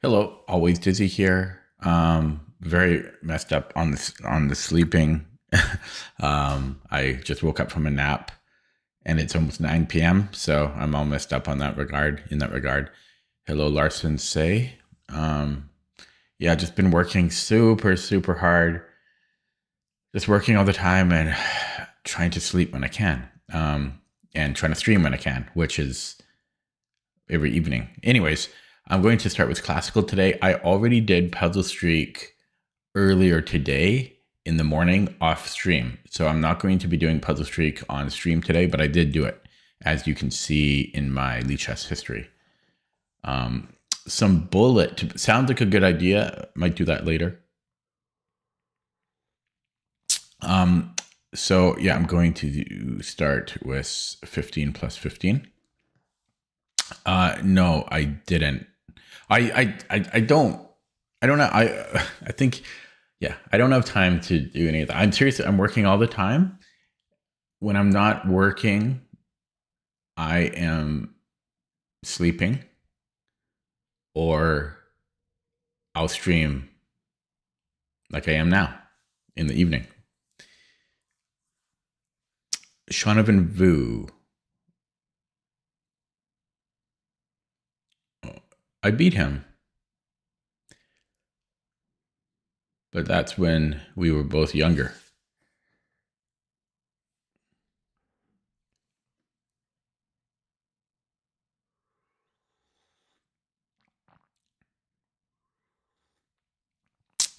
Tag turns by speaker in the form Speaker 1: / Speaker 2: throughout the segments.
Speaker 1: Hello, always dizzy here. Very messed up on the sleeping. I just woke up from a nap, and it's almost 9 p.m. So I'm all messed up on that regard. In that regard, hello, Larson. Say, um, yeah, just been working super hard, just working all the time and trying to sleep when I can, and trying to stream when I can, which is every evening. Anyways, I'm going to start with classical today. I already did Puzzle Streak earlier today in the morning off stream. So I'm not going to be doing Puzzle Streak on stream today, but I did do it, as you can see in my Lichess history. Some bullet sounds like a good idea. Might do that later. So yeah, I'm going to start with 15 plus 15. No, I didn't. I don't know. I think, yeah, I don't have time to do any of that. I'm serious. I'm working all the time. When I'm not working, I am sleeping, or I'll stream like I am now in the evening. Shonovan Vu. I beat him, but that's when we were both younger.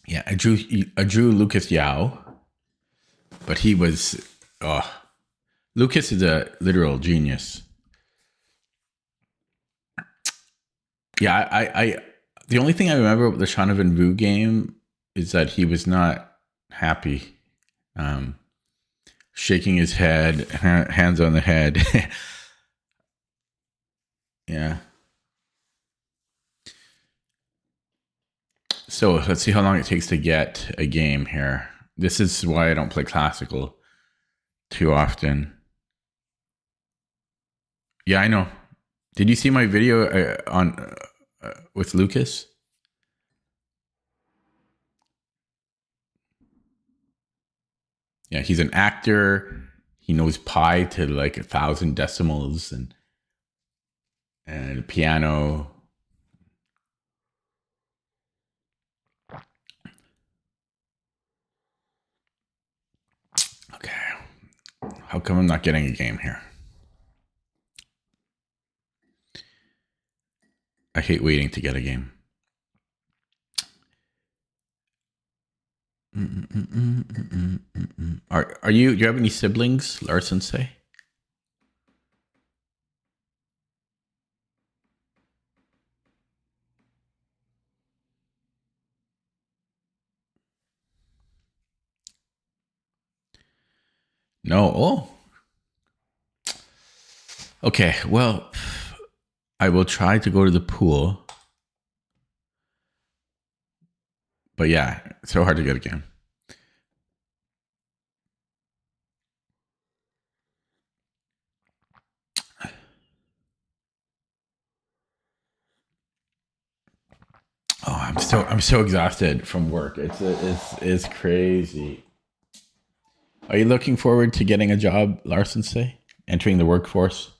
Speaker 1: Yeah, I drew Lucas Yao, but he was. Oh, Lucas is a literal genius. Yeah, the only thing I remember about the Shonovan Vu game is that he was not happy, um, shaking his head, hands on the head. Yeah. So let's see how long it takes to get a game here. This is why I don't play classical too often. Yeah, I know. Did you see my video on with Lucas? Yeah, he's an actor. He knows pi to like 1,000 decimals, and piano. Okay, how come I'm not getting a game here? I hate waiting to get a game. Are you? Do you have any siblings, Larson? Say. No. Oh. Okay. Well, I will try to go to the pool. But yeah, it's so hard to get a game. Oh, I'm so exhausted from work. It's crazy. Are you looking forward to getting a job, Larson? Say, entering the workforce.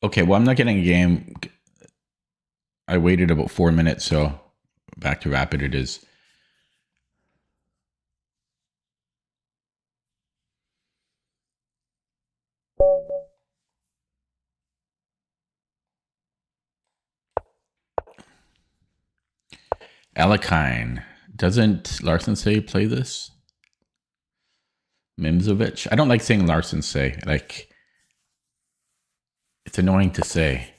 Speaker 1: Okay, well, I'm not getting a game. I waited about 4 minutes, so back to rapid it is. Alakine. Doesn't Larson Say play this? Mimzovic? I don't like saying Larson Say. Like, it's annoying to say.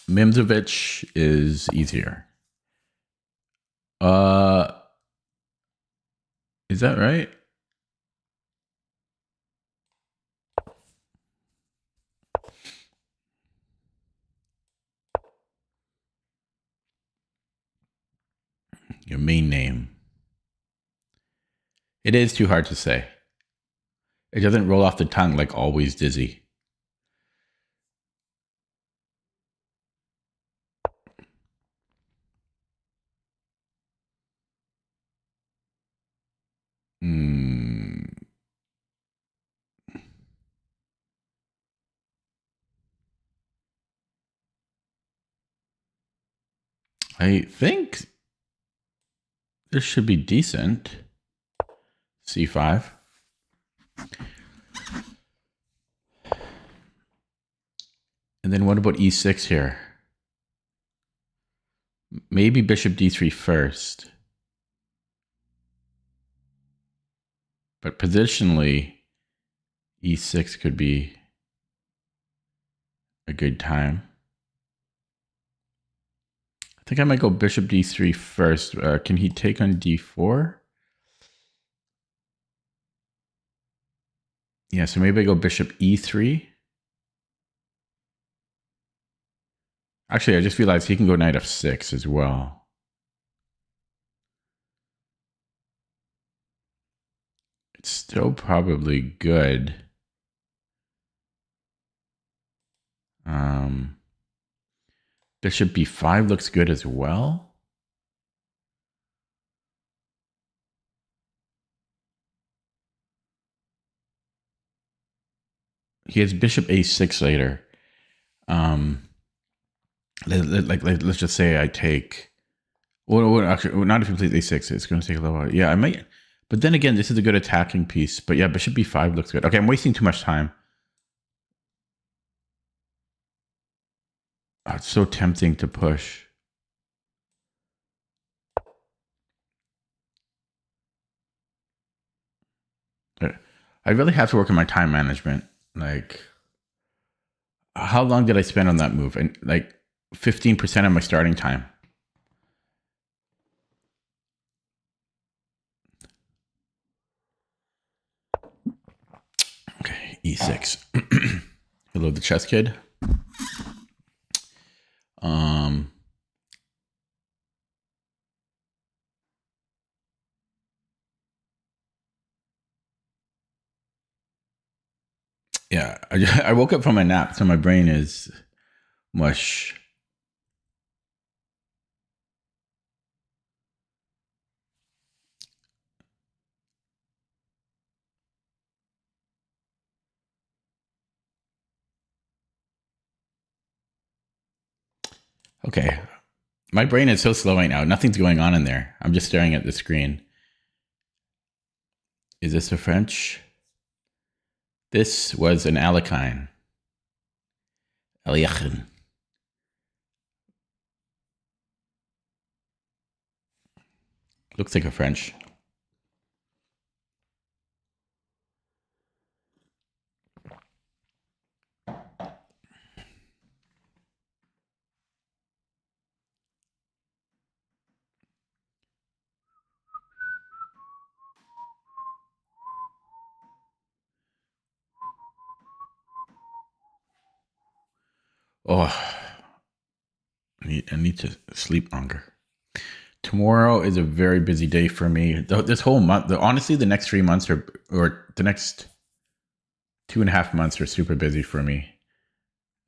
Speaker 1: Mimzovic is easier. Uh, is that right? Your main name. It is too hard to say. It doesn't roll off the tongue like Always Dizzy. I think this should be decent. C5. And then what about E6 here? Maybe bishop D3 first. But positionally, E6 could be a good time. I think I might go bishop D3 first. Can he take on D4? Yeah, so maybe I go bishop E3. Actually, I just realized he can go knight F6 as well. It's still probably good. Bishop B5 looks good as well. He has bishop A6 later. Let's just say I take. Well, actually, not if he plays A6. It's going to take a little while. Yeah, I might. But then again, this is a good attacking piece. But yeah, bishop B5 looks good. Okay, I'm wasting too much time. Oh, it's so tempting to push. I really have to work on my time management. Like, how long did I spend on that move? And like 15% of my starting time. Okay, E6. Hello, the chess kid. Yeah, I woke up from a nap, so my brain is mush. Okay, my brain is so slow right now. Nothing's going on in there. I'm just staring at the screen. Is this a French? This was an Alekhine. Alekhine. Looks like a French. Oh, I need to sleep longer. Tomorrow is a very busy day for me. This whole month, honestly, the next 3 months or the next 2.5 months are super busy for me.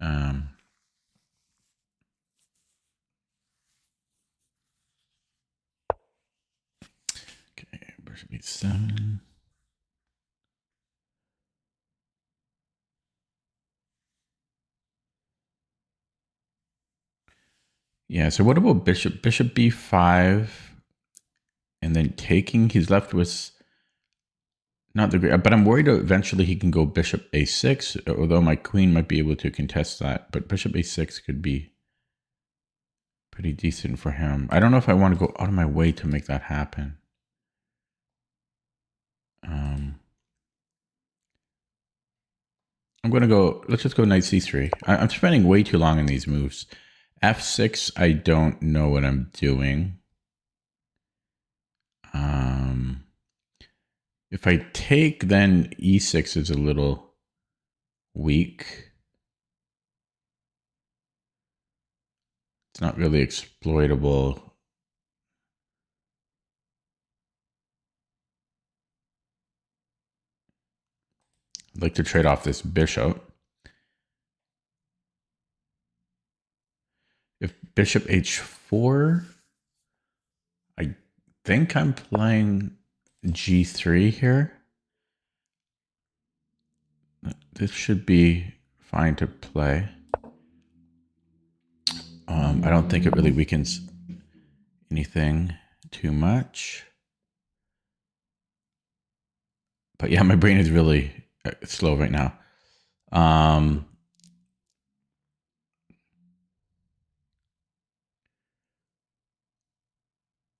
Speaker 1: Okay, bishop E7. Yeah, so what about bishop B5 and then taking? He's left with not the great, but I'm worried eventually he can go bishop A6, although my queen might be able to contest that. But bishop A6 could be pretty decent for him. I don't know if I want to go out of my way to make that happen. I'm going to go, let's just go knight C3. I'm spending way too long in these moves. F6, I don't know what I'm doing. If I take, then E6 is a little weak. It's not really exploitable. like to trade off this bishop. If bishop h4, I think I'm playing g3 here. This should be fine to play. I don't think it really weakens anything too much. But yeah, my brain is really slow right now.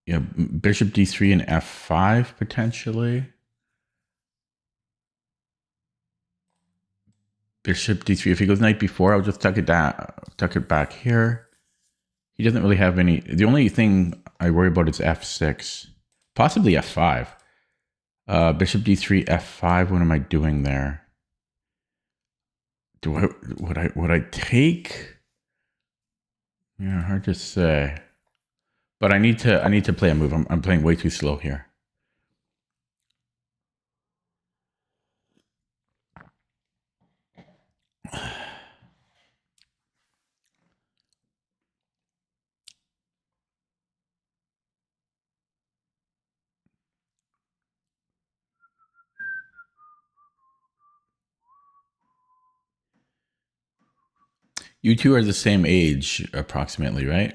Speaker 1: Yeah, bishop d3 and f5 potentially. Bishop d3. If he goes knight b4, I'll just tuck it down, tuck it back here. He doesn't really have any. The only thing I worry about is f6, possibly f5. Bishop d3, f5. What am I doing there? Would I take? Yeah, hard to say. But I need to play a move. I'm playing way too slow here. You two are the same age, approximately, right?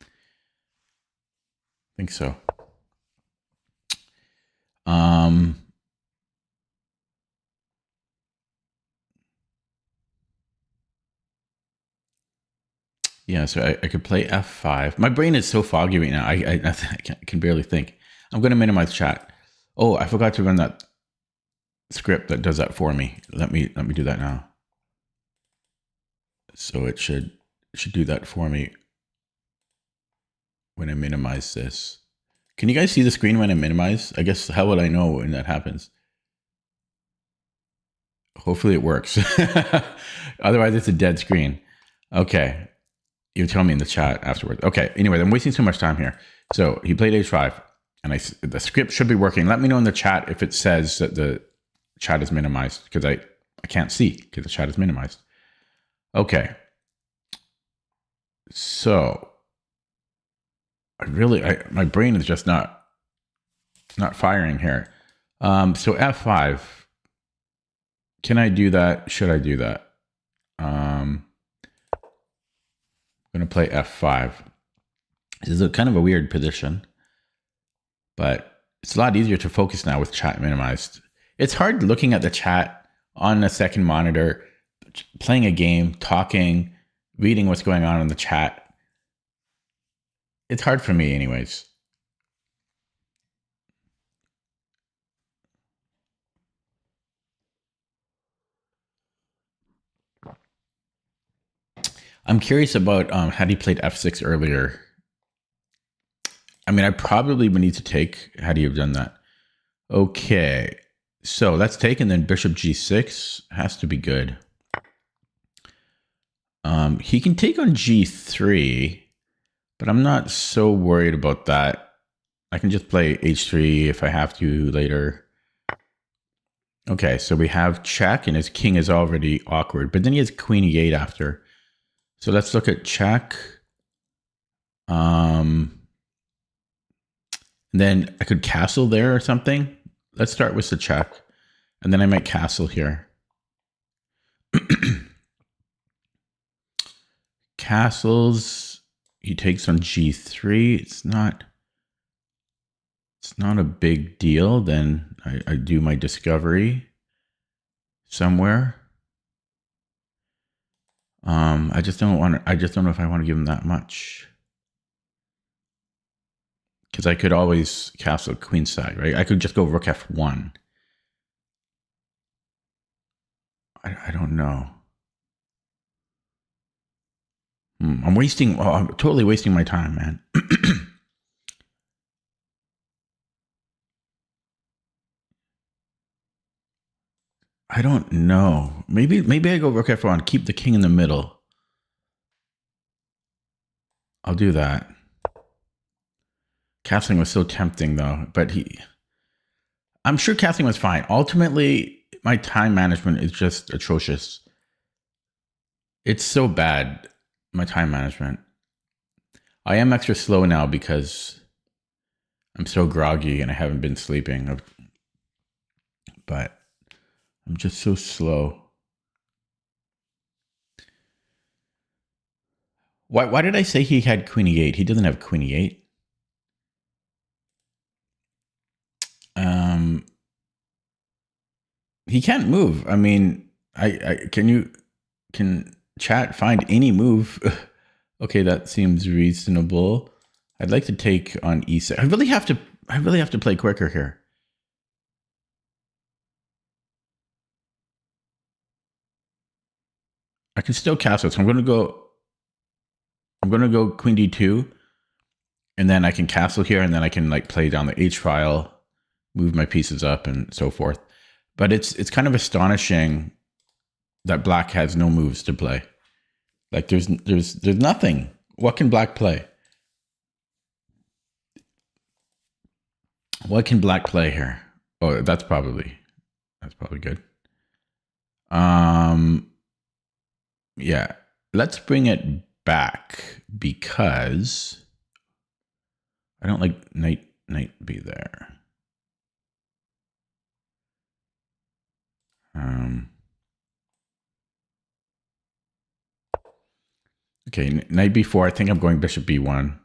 Speaker 1: I think so. Yeah, so I could play f5. My brain is so foggy right now. I can barely think. I'm going to minimize chat. Oh, I forgot to run that script that does that for me. Let me do that now. So it should do that for me when I minimize this. Can you guys see the screen when I minimize? I guess how would I know when that happens? Hopefully it works. Otherwise it's a dead screen. Okay. You tell me in the chat afterwards. Okay. Anyway, I'm wasting so much time here. So he played h5 and the script should be working. Let me know in the chat if it says that the chat is minimized because I can't see because the chat is minimized. Okay. So my brain is just not firing here. So f5. Can I do that? Should I do that? I'm going to play f5. This is kind of a weird position, but it's a lot easier to focus now with chat minimized. It's hard looking at the chat on a second monitor, playing a game, talking, reading what's going on in the chat. It's hard for me anyways. I'm curious about had he played f6 earlier. I mean, I probably would need to take had he have done that. Okay, so let's take, and then bishop g6 has to be good. He can take on g3, but I'm not so worried about that. I can just play h3 if I have to later. Okay, so we have check, and his king is already awkward, but then he has queen e8 after. So let's look at check. And then I could castle there or something. Let's start with the check, and then I might castle here. Castles, he takes on g3. It's not a big deal. Then I do my discovery somewhere. I just don't know if I want to give him that much. Because I could always castle queenside, right? I could just go rook f1. I don't know. I'm totally wasting my time, man. I don't know. Maybe I go rook f1, keep the king in the middle. I'll do that. Castling was so tempting though, but I'm sure castling was fine. Ultimately, my time management is just atrocious. It's so bad, my time management. I am extra slow now because I'm so groggy and I haven't been sleeping. But I'm just so slow. Why did I say he had queen e8? He doesn't have queen e8. He can't move. I mean, can chat find any move? Okay, that seems reasonable. I'd like to take on e6. I really have to play quicker here. I can still castle, so I'm gonna go queen d2, and then I can castle here, and then I can like play down the h file, move my pieces up, and so forth. But it's kind of astonishing that black has no moves to play. Like there's nothing. What can black play? What can black play here? Oh, that's probably good. Yeah, let's bring it back because I don't like knight be there. Okay, knight b4. I think I'm going bishop b1.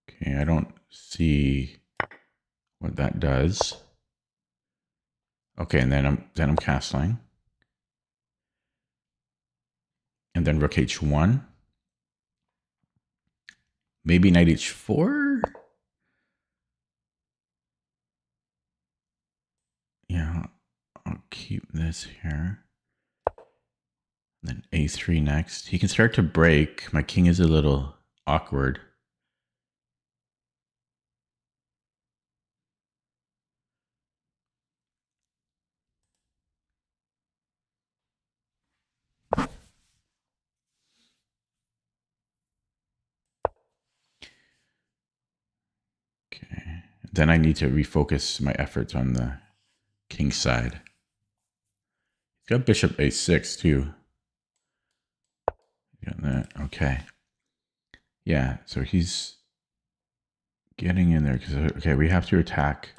Speaker 1: Okay, I don't see what that does. Okay, and then I'm castling. And then rook h1. Maybe knight h4. Yeah, I'll keep this here. And then a3 next. He can start to break. My king is a little awkward. Okay. Then I need to refocus my efforts on the king side. He's got bishop a6 too. Got that. Okay. Yeah, so he's getting in there because okay, we have to attack.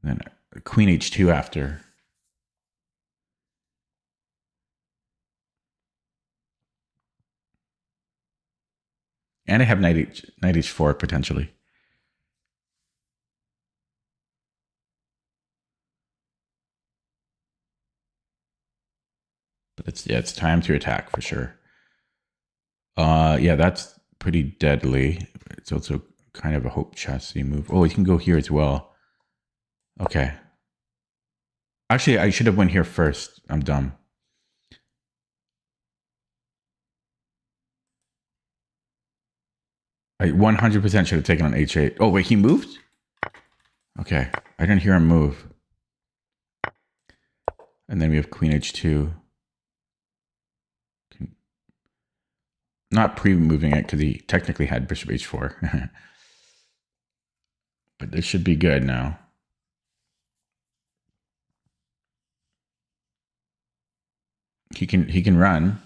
Speaker 1: Then queen h2 after. And I have knight h4 potentially. But it's time to attack for sure. Yeah, that's pretty deadly. It's also kind of a hope chessy move. Oh, you can go here as well. Okay. Actually, I should have went here first. I'm dumb. I 100% should have taken on h8. Oh, wait, he moved? Okay. I didn't hear him move. And then we have queen h2. Not pre-moving it because he technically had bishop h4. But this should be good now. He can run.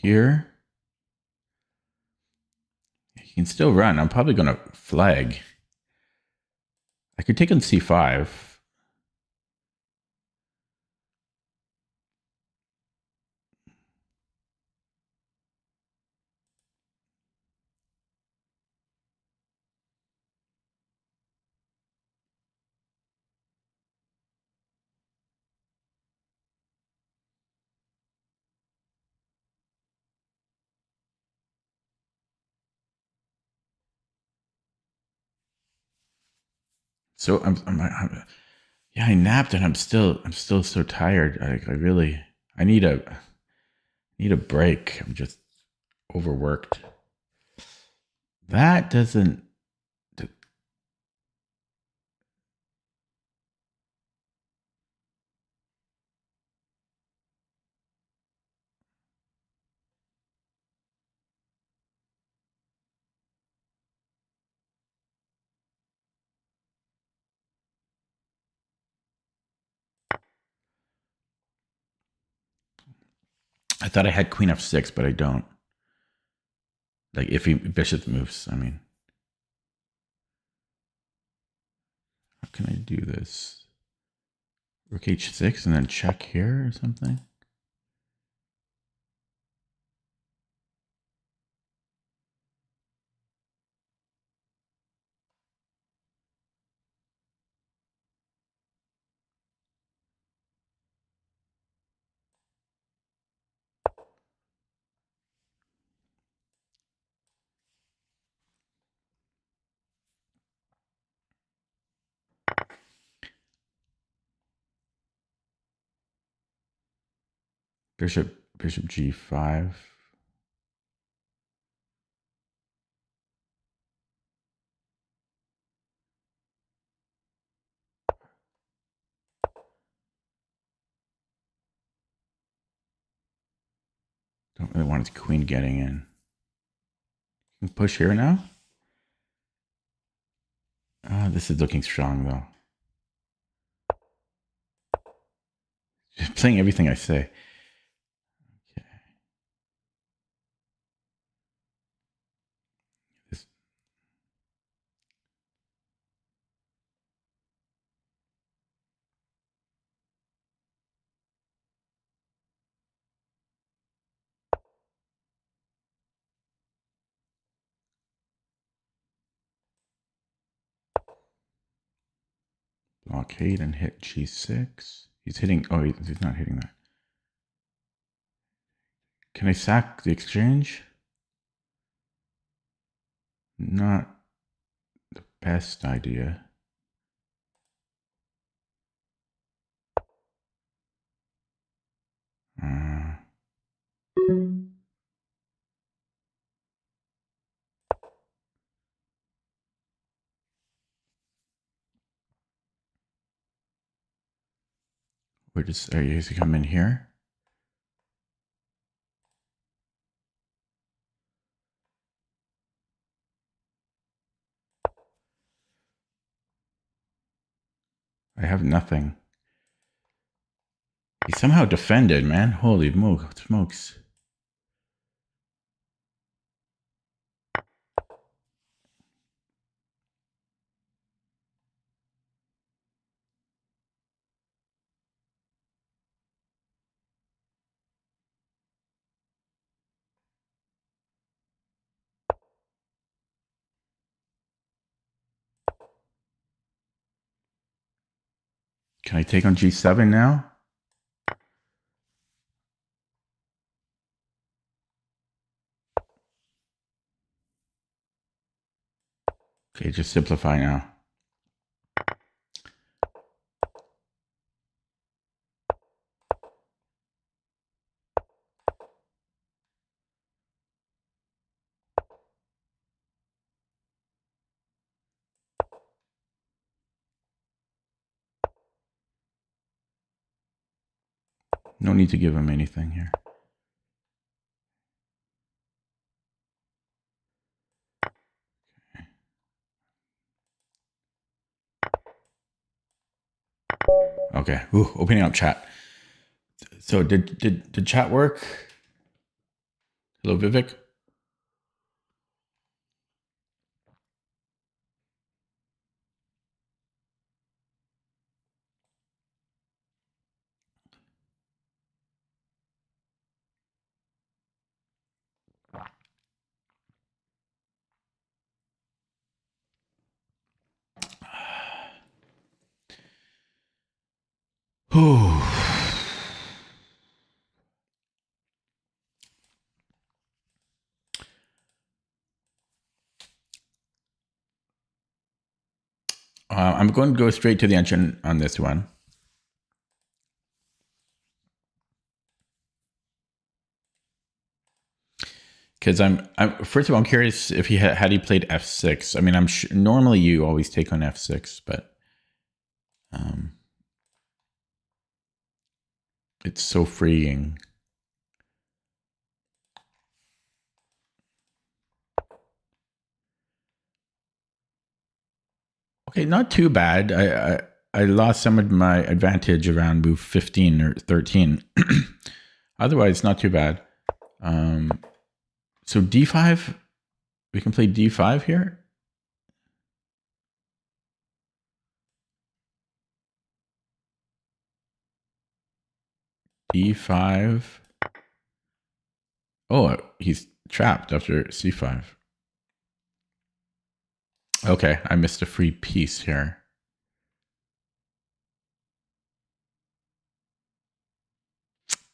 Speaker 1: Here. He can still run. I'm probably going to flag. I could take on c5. So yeah, I napped and I'm still so tired. I need a break. I'm just overworked. That doesn't I thought I had queen f6, but I don't. Like if bishop moves, I mean. How can I do this? Rook h6 and then check here or something? Bishop g5. Don't really want his queen getting in. Can push here now. This is looking strong though. Just playing everything I say. Okay. This. Blockade and hit g6. He's hitting. Oh, he's not hitting that. Can I sack the exchange? Not the best idea. We're just. Are you guys come in here? I have nothing. He somehow defended, man. Holy smokes. Can I take on g7 now? Okay, just simplify now. No need to give him anything here. Okay. Ooh, opening up chat. So did chat work? Hello, Vivek. I'm going to go straight to the engine on this one. Because I'm first of all, I'm curious if he had he played f6. I mean, I'm normally you always take on f6, but it's so freeing. Okay, not too bad. I lost some of my advantage around move 15 or 13. Otherwise, not too bad. So d5, we can play d5 here. d5. Oh, he's trapped after c5. Okay, I missed a free piece here.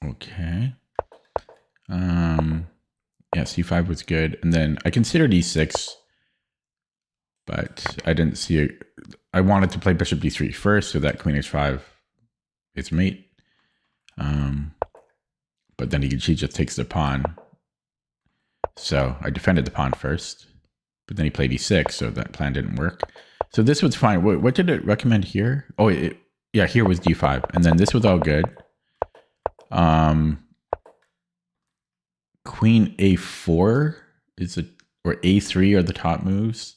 Speaker 1: Okay. Yeah, c5 was good. And then I considered e6, but I didn't see it. I wanted to play bishop d3 first so that queen h5 is mate. But then she just takes the pawn. So I defended the pawn first, but then he played e6, so that plan didn't work. So this was fine. What did it recommend here? Oh, yeah, here was d5. And then this was all good. Queen a4 is or a3 are the top moves.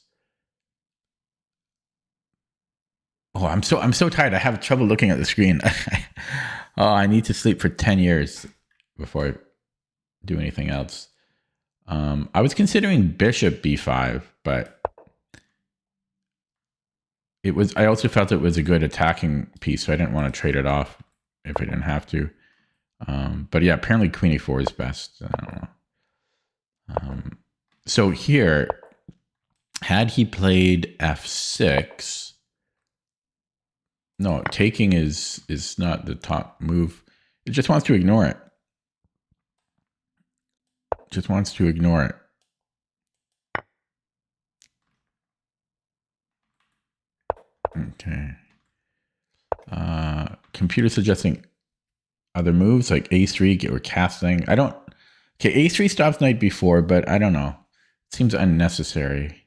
Speaker 1: Oh, I'm so tired. I have trouble looking at the screen. Oh, I need to sleep for 10 years before I do anything else. I was considering bishop b5, but I also felt it was a good attacking piece, so I didn't want to trade it off if I didn't have to. But yeah, apparently queen a4 is best. I don't know. So here, had he played f6, no, taking is not the top move. It just wants to ignore it. Just wants to ignore it. Okay. Computer suggesting other moves like a3 or castling. I don't. Okay, a3 stops knight b4, but I don't know. It seems unnecessary.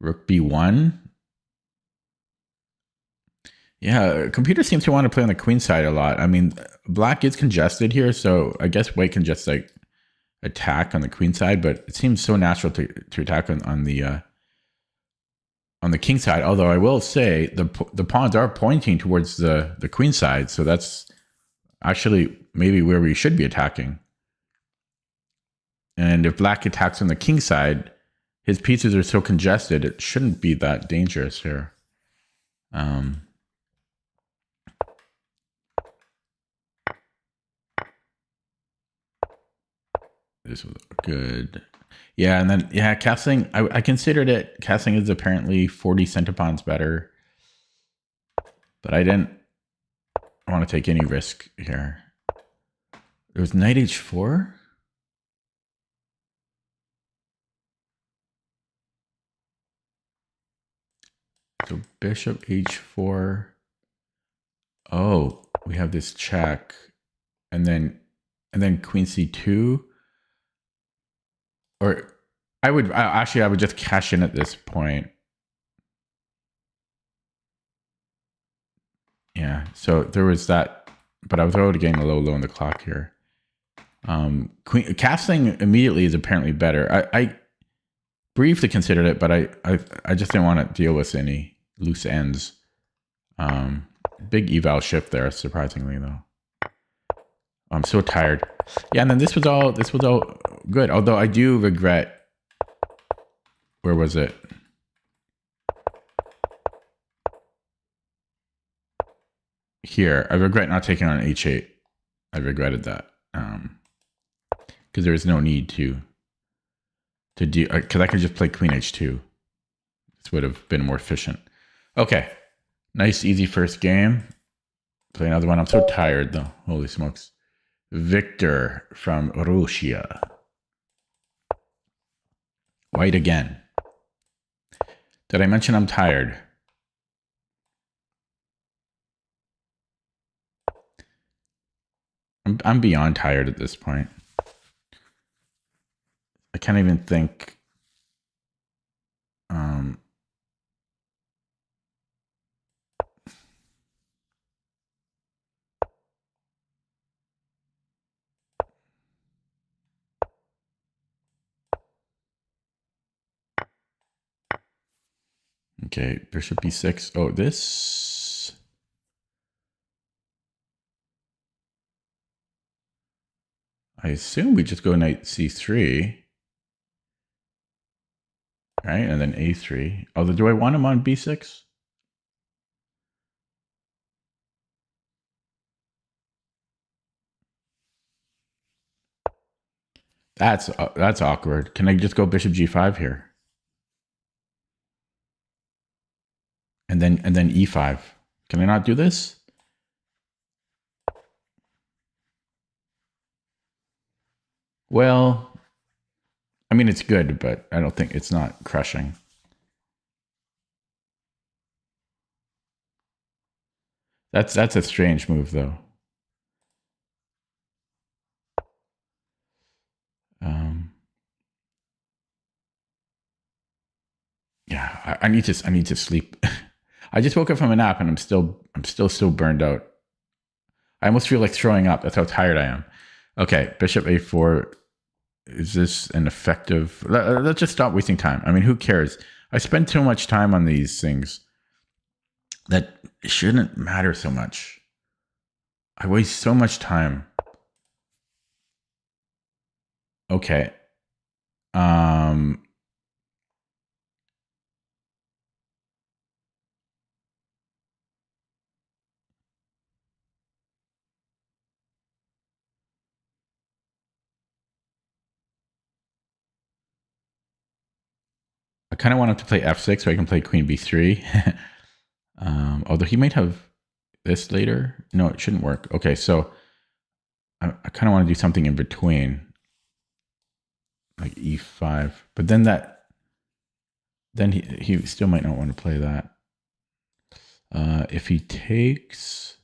Speaker 1: Rook b1. Yeah, computer seems to want to play on the queen side a lot. I mean, black is congested here, so I guess white can just like attack on the queen side, but it seems so natural to attack on the king side. Although I will say the pawns are pointing towards the queen side, so that's actually maybe where we should be attacking. And if black attacks on the king side, his pieces are so congested, it shouldn't be that dangerous here. This was good. Yeah, and then yeah, castling. I considered it. Castling is apparently 40 centipawns better, but I didn't want to take any risk here. It was knight h4. So bishop h4. Oh, we have this check, and then queen c2. Or I would just cash in at this point. Yeah, so there was that, but I was already getting a little low on the clock here. Castling immediately is apparently better. I briefly considered it, but I just didn't want to deal with any loose ends. Big eval shift there, surprisingly though. I'm so tired. Yeah, and then this was all good. Although I do regret. Where was it? Here, I regret not taking on h8. I regretted that because there was no need to do, because I could just play queen h2. This would have been more efficient. Okay, nice easy first game. Play another one. I'm so tired though. Holy smokes. Victor from Russia. White again. Did I mention I'm tired? I'm beyond tired at this point. I can't even think. Okay, bishop b6. Oh, this. I assume we just go knight c3. Right, and then a3. Although, do I want him on b6? That's awkward. Can I just go bishop g5 here? And then e5. Can I not do this? Well, I mean, it's good, but I don't think it's not crushing. That's a strange move, though. Yeah, I need to sleep. I just woke up from a nap and I'm still so burned out. I almost feel like throwing up. That's how tired I am. Okay, bishop a4. Is this an effective? Let's just stop wasting time. I mean, who cares? I spend too much time on these things that shouldn't matter so much. I waste so much time. Okay. I kind of want him to play f6 so I can play queen b3. Although he might have this later. No, it shouldn't work. Okay, so I kind of want to do something in between, like e5. But then he still might not want to play that. If he takes,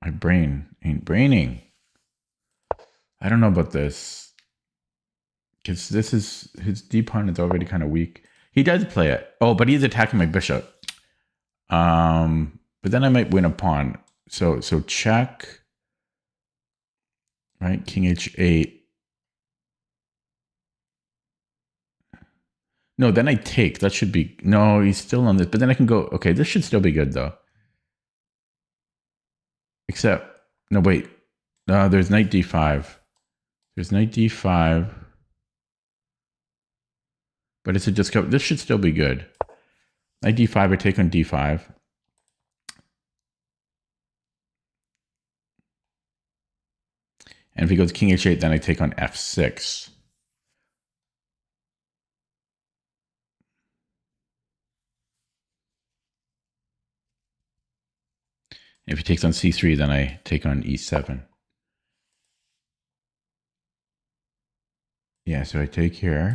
Speaker 1: my brain ain't braining. I don't know about this, because this is his d pawn is already kind of weak. He does play it. Oh, but he's attacking my bishop. But then I might win a pawn. So check. Right, king h8. No, then I take. That should be... No, he's still on this. But then I can go... Okay, this should still be good, though. Except... No, wait. There's knight d5. There's knight d5. But it's a discover. This should still be good. Knight d5, I take on d5. And if he goes king h8, then I take on f6. If he takes on c3, then I take on e7. Yeah, so I take here.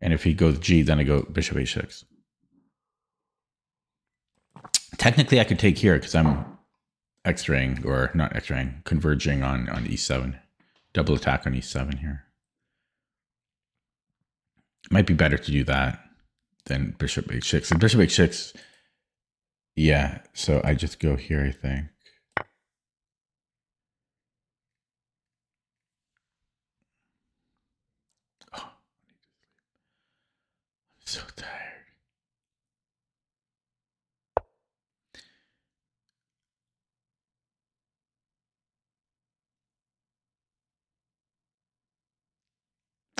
Speaker 1: And if he goes g, then I go bishop h6. Technically, I could take here because I'm x-raying, or not x-raying, converging on e7. Double attack on e7 here. It might be better to do that than bishop h6. And bishop h6, yeah, so I just go here, I think. Oh, I'm so tired.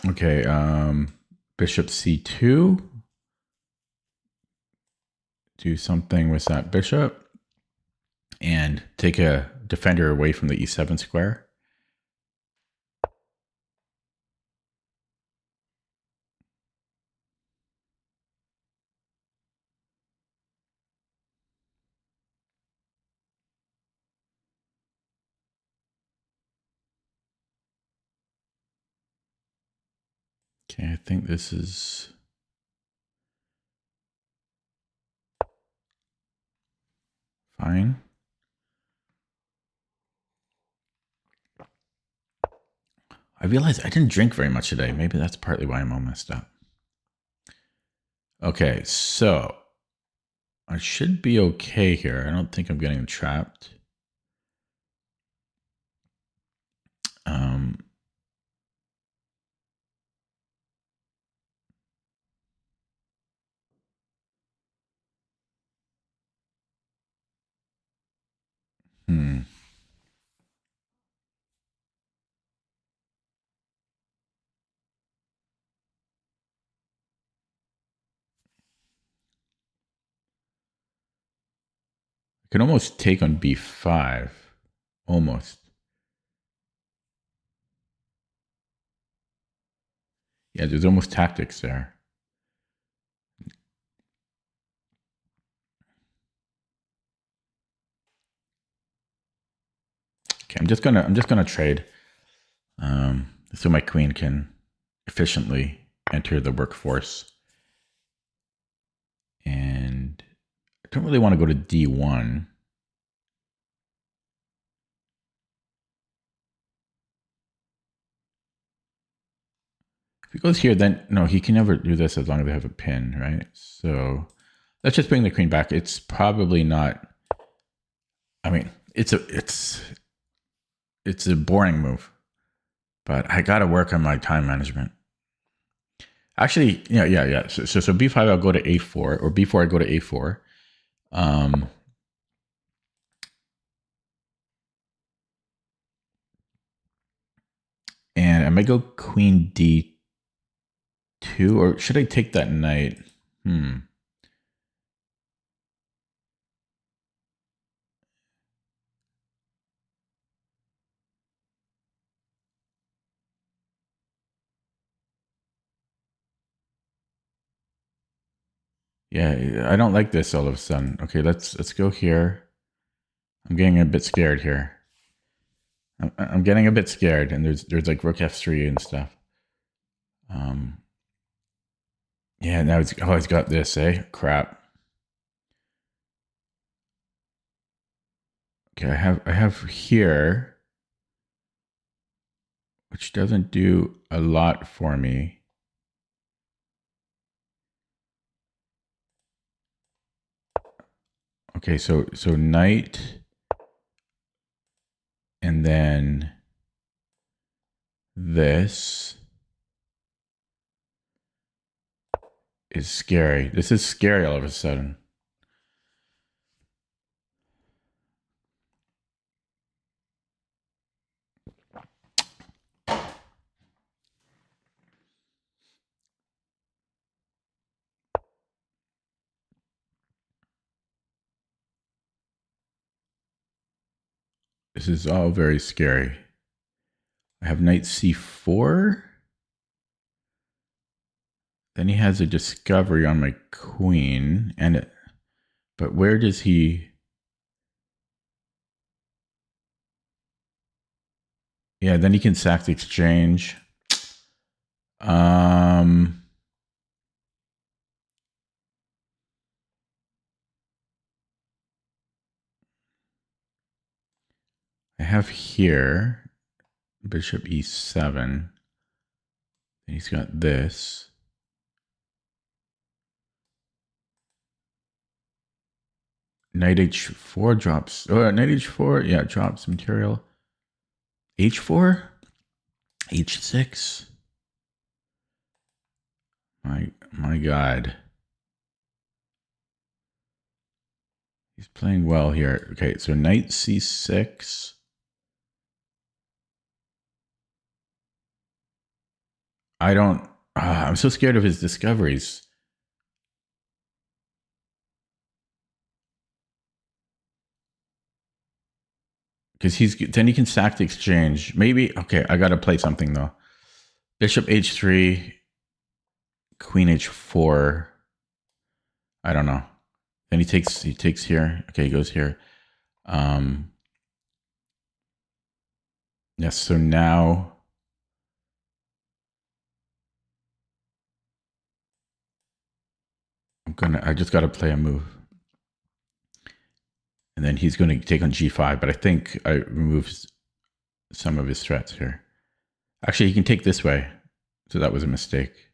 Speaker 1: Okay, bishop c2. Do something with that bishop. And take a defender away from the e7 square. Okay, I think this is... fine. I realized I didn't drink very much today. Maybe that's partly why I'm all messed up. Okay, so I should be okay here. I don't think I'm getting trapped. Hmm. I can almost take on b5. Almost. Yeah, there's almost tactics there. Okay, I'm just gonna trade, so my queen can efficiently enter the workforce. And I don't really want to go to d1. If he goes here, then no, he can never do this as long as they have a pin, right? So let's just bring the queen back. It's probably not. I mean, it's a boring move, but I got to work on my time management. Actually, yeah. So b5, I'll go to a4, or b4, I go to a4. And I might go queen d2, or should I take that knight? Yeah, I don't like this all of a sudden. Okay, let's go here. I'm getting a bit scared here. I'm getting a bit scared, and there's like rook f3 and stuff. Yeah, now he's got this, eh? Crap. Okay, I have here, which doesn't do a lot for me. Okay, so knight, and then this is scary. This is scary all of a sudden. This is all very scary. I have knight c4. Then he has a discovery on my queen, but where does he? Yeah, then he can sack the exchange. I have here bishop e7. He's got this. Knight h4 drops. Oh, knight h4. Yeah, drops material. h4? h6? My God. He's playing well here. Okay, so knight c6. I don't... I'm so scared of his discoveries. Because then he can sack the exchange. Maybe... Okay, I got to play something, though. Bishop h3. Queen h4. I don't know. Then he takes here. Okay, he goes here. Yes, so now I just gotta play a move. And then he's gonna take on g5, but I think I removed some of his threats here. Actually, he can take this way. So that was a mistake.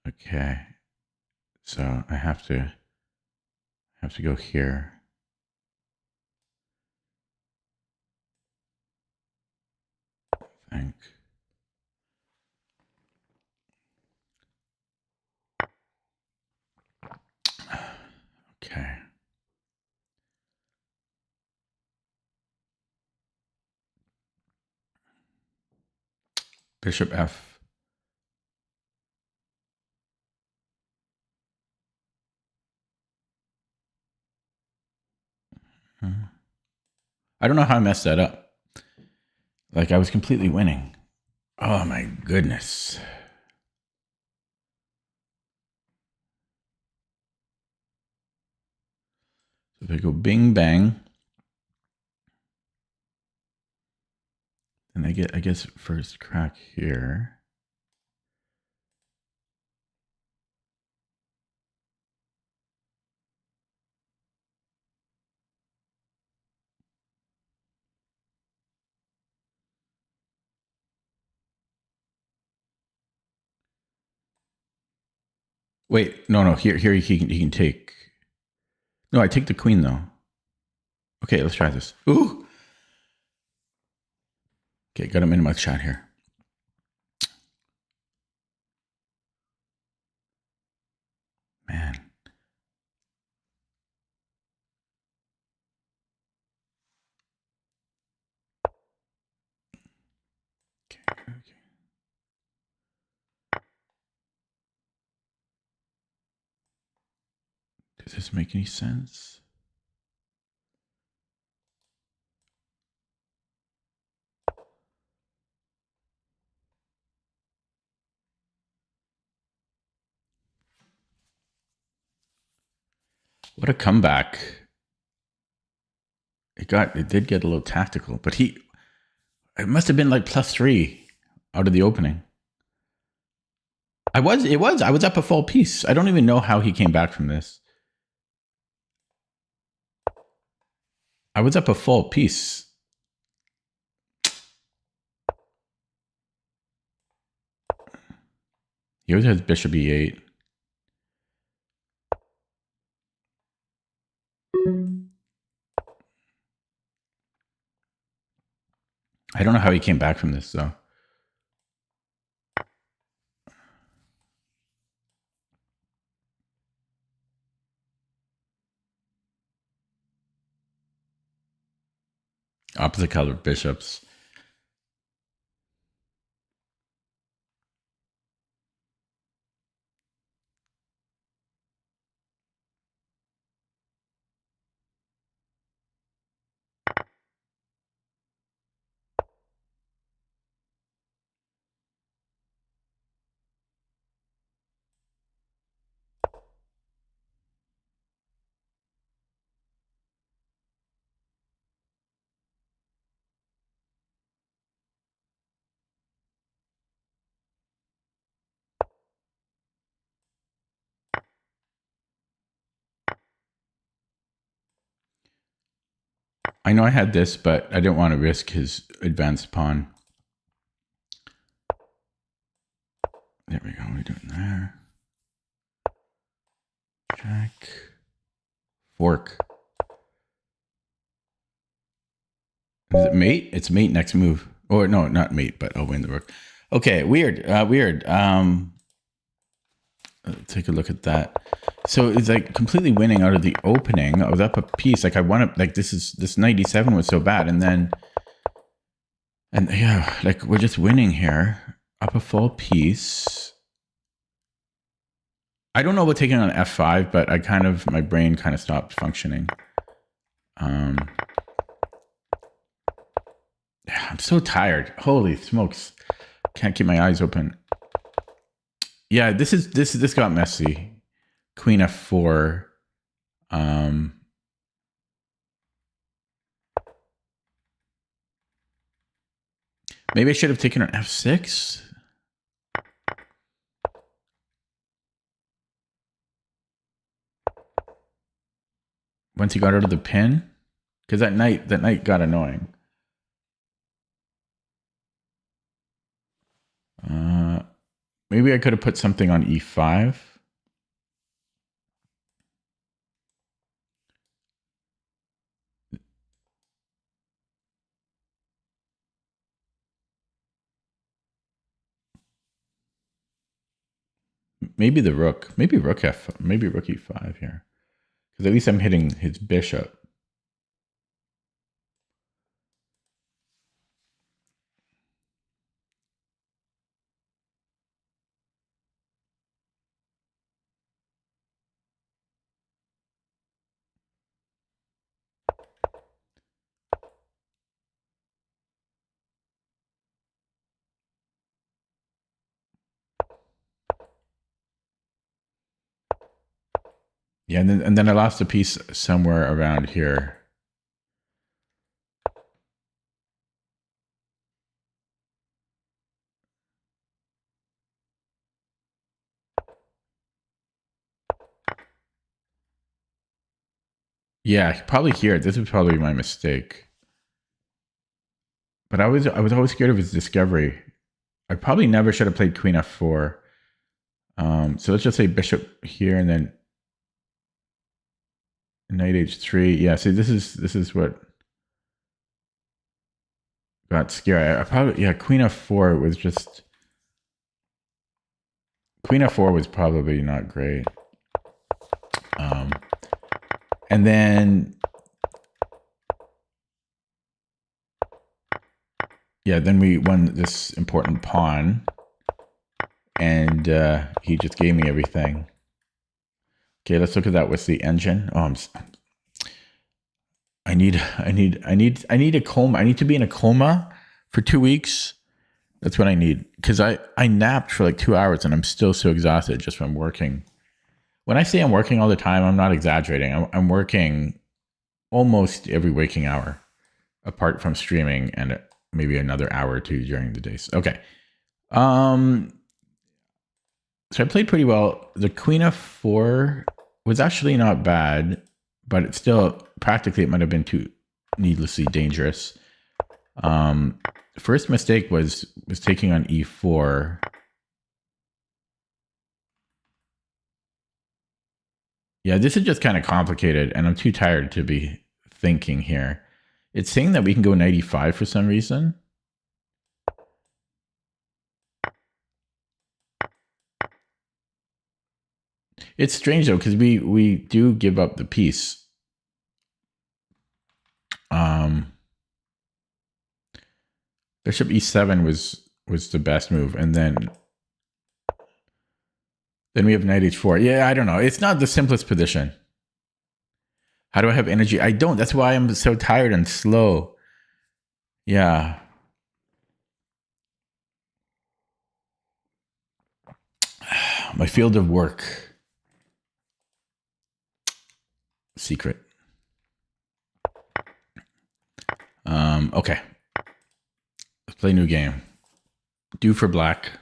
Speaker 1: Okay. So I have to go here. I think. Okay. Bishop F. I don't know how I messed that up. Like, I was completely winning. Oh my goodness. So if I go bing bang, then I get, I guess, first crack here. Wait, no, here he can take. No, I take the queen though. Okay, let's try this. Ooh. Okay, got him in my chat here. Man. Okay. Does this make any sense? What a comeback. It did get a little tactical, but it must have been like +3 out of the opening. I was up a full piece. I don't even know how he came back from this. I was up a full piece. He always has bishop e8. I don't know how he came back from this though. Opposite color bishops. I know I had this, but I didn't want to risk his advanced pawn. There we go. We're doing there. Jack. Fork. Is it mate? It's mate next move. Or no, not mate, but I'll win the rook. Okay, weird. Weird. Take a look at that. So it's like completely winning out of the opening. I was up a piece. Like I won like this 97 was so bad. And yeah, like we're just winning here. Up a full piece. I don't know about taking on F5, but my brain kind of stopped functioning. Yeah, I'm so tired. Holy smokes. Can't keep my eyes open. Yeah, this got messy. Queen F4. Maybe I should have taken an F6. Once he got out of the pin, because that knight got annoying. Maybe I could have put something on E5. Maybe the rook. Maybe rook F. Maybe rook E5 here, because at least I'm hitting his bishop. Yeah, and then I lost a piece somewhere around here. Yeah, probably here. This is probably my mistake. But I was always scared of his discovery. I probably never should have played Queen F4. So let's just say Bishop here and then Knight H3. Yeah, see this is what got scary. I probably Queen F4 was just Queen F4 was probably not great. And then then we won this important pawn, and he just gave me everything. Okay, let's look at that with the engine. Oh, I need a coma. I need to be in a coma for 2 weeks. That's what I need, because I napped for like 2 hours and I'm still so exhausted just from working. When I say I'm working all the time, I'm not exaggerating. I'm working almost every waking hour, apart from streaming and maybe another hour or two during the days. Okay. So I played pretty well. The Queen of 4 was actually not bad, but it's still practically it might have been too needlessly dangerous. First mistake was taking on E4. Yeah, this is just kind of complicated, and I'm too tired to be thinking here. It's saying that we can go knight e5 for some reason. It's strange though, because we do give up the piece. Bishop e7 was the best move, and then we have knight h4. Yeah, I don't know. It's not the simplest position. How do I have energy? I don't. That's why I'm so tired and slow. Yeah. My field of work. Secret. Okay. Let's play a new game. Do for black.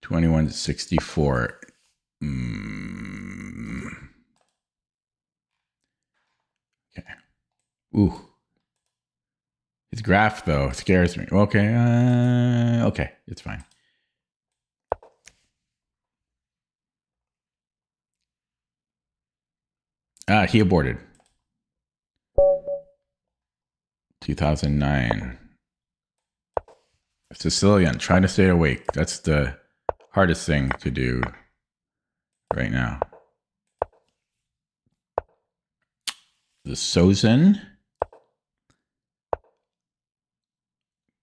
Speaker 1: $21.64. Okay. Ooh. His graph though scares me. Okay. Okay, it's fine. He aborted. 2009. Sicilian, trying to stay awake. That's the hardest thing to do right now. The Sozin.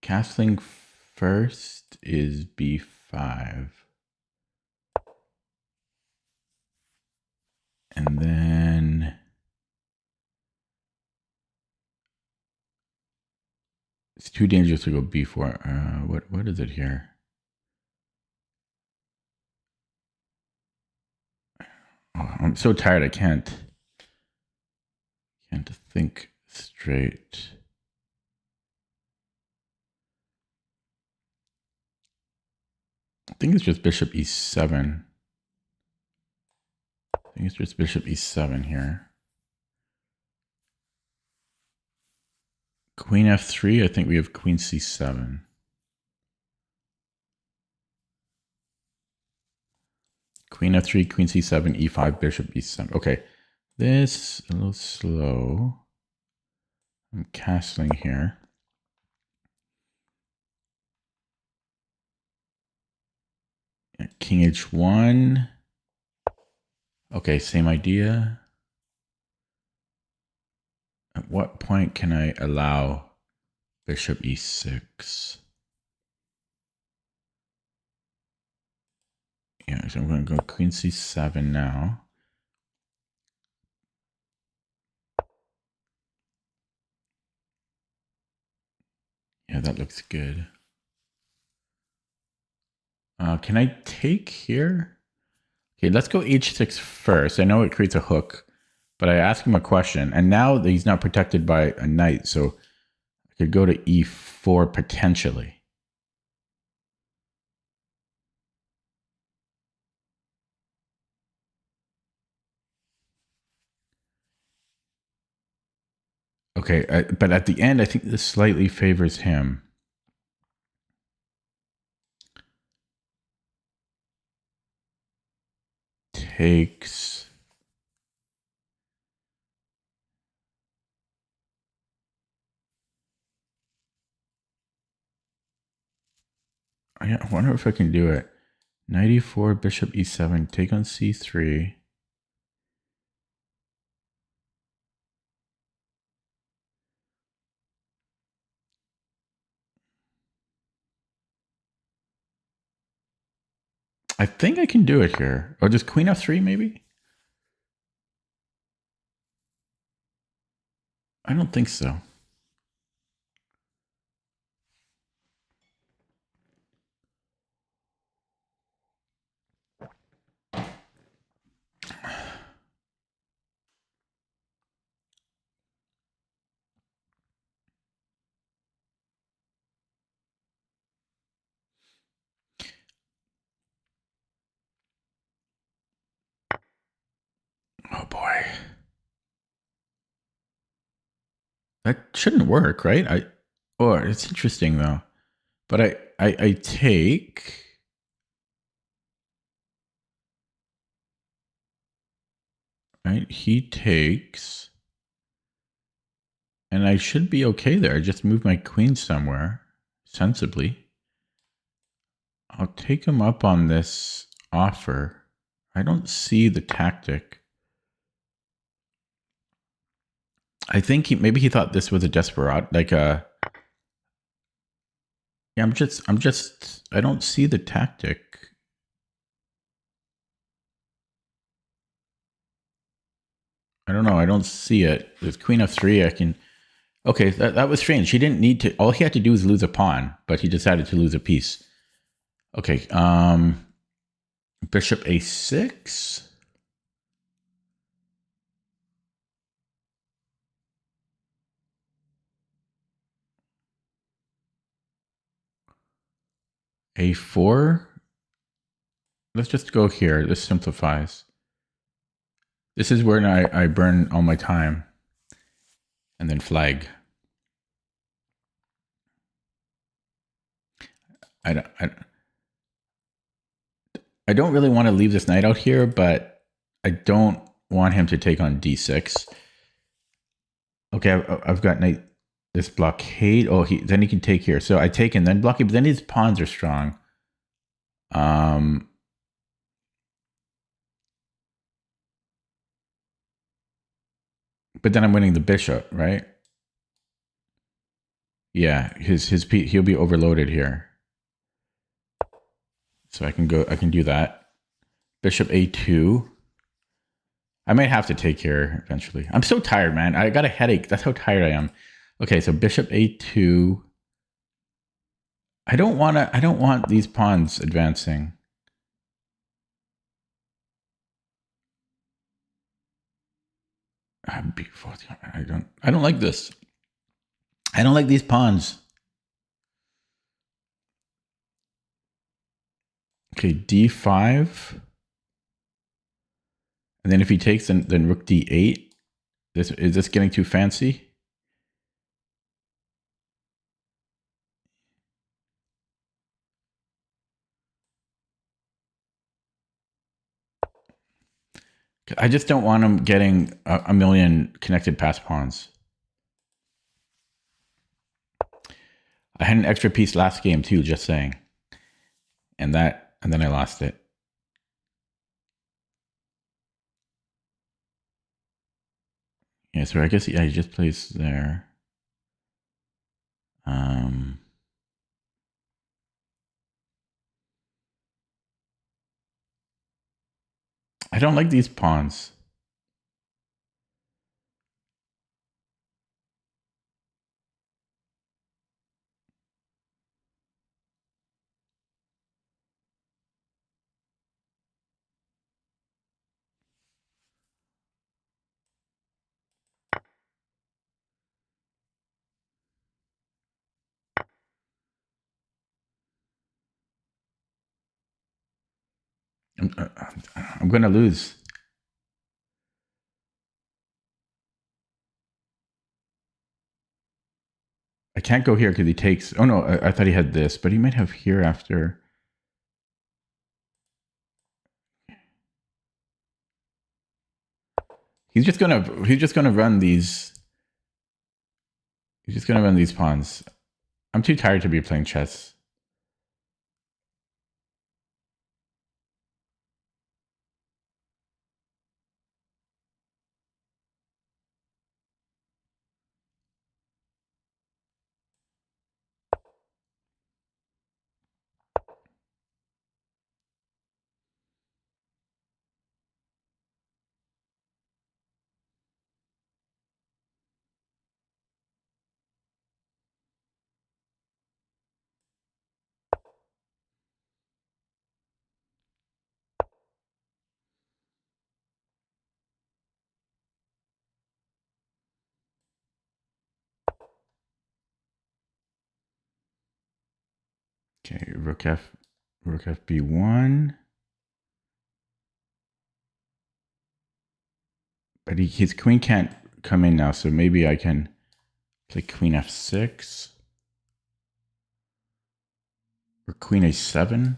Speaker 1: Castling first is B5. And then it's too dangerous to go B4. What is it here? Oh, I'm so tired I can't think straight. I think it's just bishop e7. I think it's just bishop e7 here. Queen f3, I think we have queen c7. Queen f3, queen c7, e5, bishop e7. Okay, this a little slow. I'm castling here. King h1. Okay, same idea. At what point can I allow bishop e6? Yeah, so I'm going to go queen c7 now. Yeah, that looks good. Can I take here? Okay, let's go h6 first. I know it creates a hook, but I asked him a question, and now that he's not protected by a knight, so I could go to e4 potentially. Okay, but at the end, I think this slightly favors him. Takes. I wonder if I can do it. Knight e4, bishop e7, take on c3. I think I can do it here. Or just queen f3 maybe? I don't think so. Oh boy. That shouldn't work, right? It's interesting though. But I take. Right? He takes. And I should be okay there. I just move my queen somewhere sensibly. I'll take him up on this offer. I don't see the tactic. I think maybe he thought this was a desperate, like a. Yeah, I don't see the tactic. I don't know. I don't see it. With queen f3, I can. Okay, that was strange. He didn't need to. All he had to do was lose a pawn, but he decided to lose a piece. Okay. Bishop a6. A4. Let's just go here. This simplifies. This is where I burn all my time. And then flag. I don't really want to leave this knight out here, but I don't want him to take on d6. Okay, I've got knight, this blockade. Oh, then he can take here. So I take and then blockade, but then his pawns are strong. But then I'm winning the bishop, right? Yeah, he'll be overloaded here. So I can do that. Bishop a2. I might have to take here eventually. I'm so tired, man. I got a headache. That's how tired I am. Okay, so bishop a2. I don't want these pawns advancing. I don't like this. I don't like these pawns. Okay, d5. And then if he takes, then rook d8. Is this getting too fancy? I just don't want him getting a million connected pass pawns. I had an extra piece last game too, just saying. And then I lost it. Yeah, so I guess he just plays there. I don't like these pawns. I'm going to lose. I can't go here because he takes... Oh, no, I thought he had this, but he might have here after. He's just gonna run these. He's just gonna run these pawns. I'm too tired to be playing chess. Okay, rook fb1. But his queen can't come in now, so maybe I can play queen f6 or queen a7.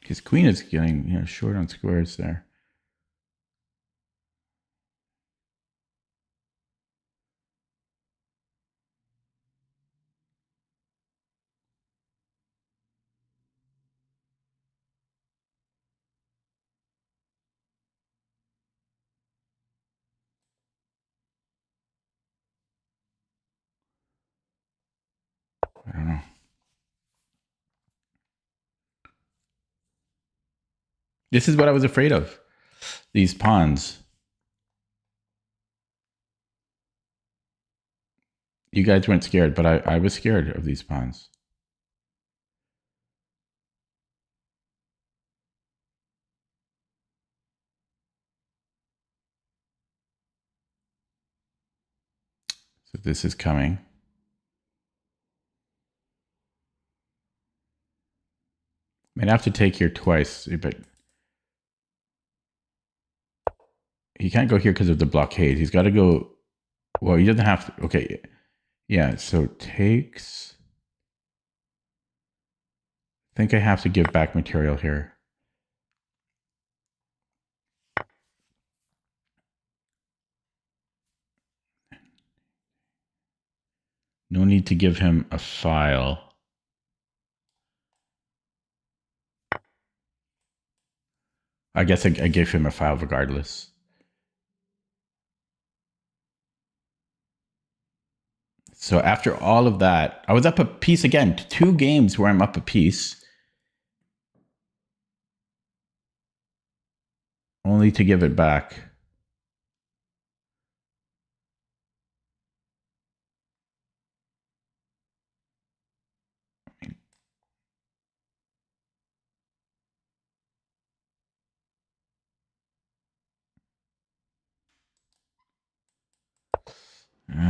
Speaker 1: His queen is getting short on squares there. I don't know. This is what I was afraid of. These pawns. You guys weren't scared, but I was scared of these pawns. So this is coming. Might have to take here twice, but he can't go here because of the blockade. He's got to go. Well, he doesn't have to. Okay. Yeah, so takes. I think I have to give back material here. No need to give him a file. I guess I gave him a file regardless. So after all of that, I was up a piece again. 2 games where I'm up a piece. Only to give it back.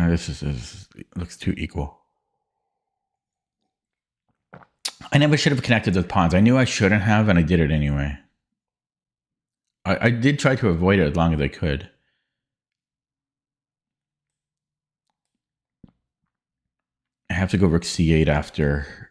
Speaker 1: This looks too equal. I never should have connected those pawns. I knew I shouldn't have, and I did it anyway. I did try to avoid it as long as I could. I have to go rook c8 after.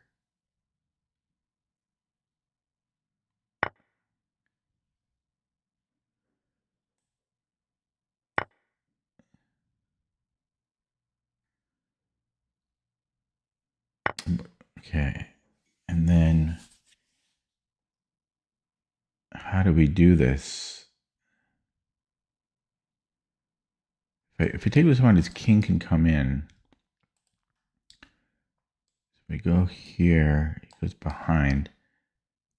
Speaker 1: Okay. And then how do we do this? If we take this one, his king can come in. So we go here, he goes behind.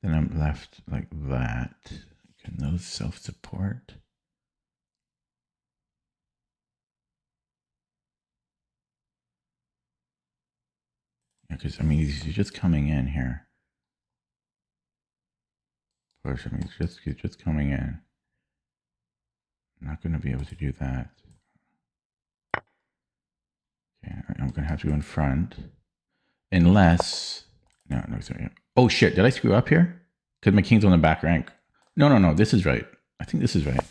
Speaker 1: Then I'm left like that. Can those self-support? Yeah, because I mean he's just coming in here. Push. I mean he's just coming in. I'm not going to be able to do that. Okay, I'm going to have to go in front. Unless... No, sorry. Oh, shit. Did I screw up here? Because my king's on the back rank. No. This is right. I think this is right.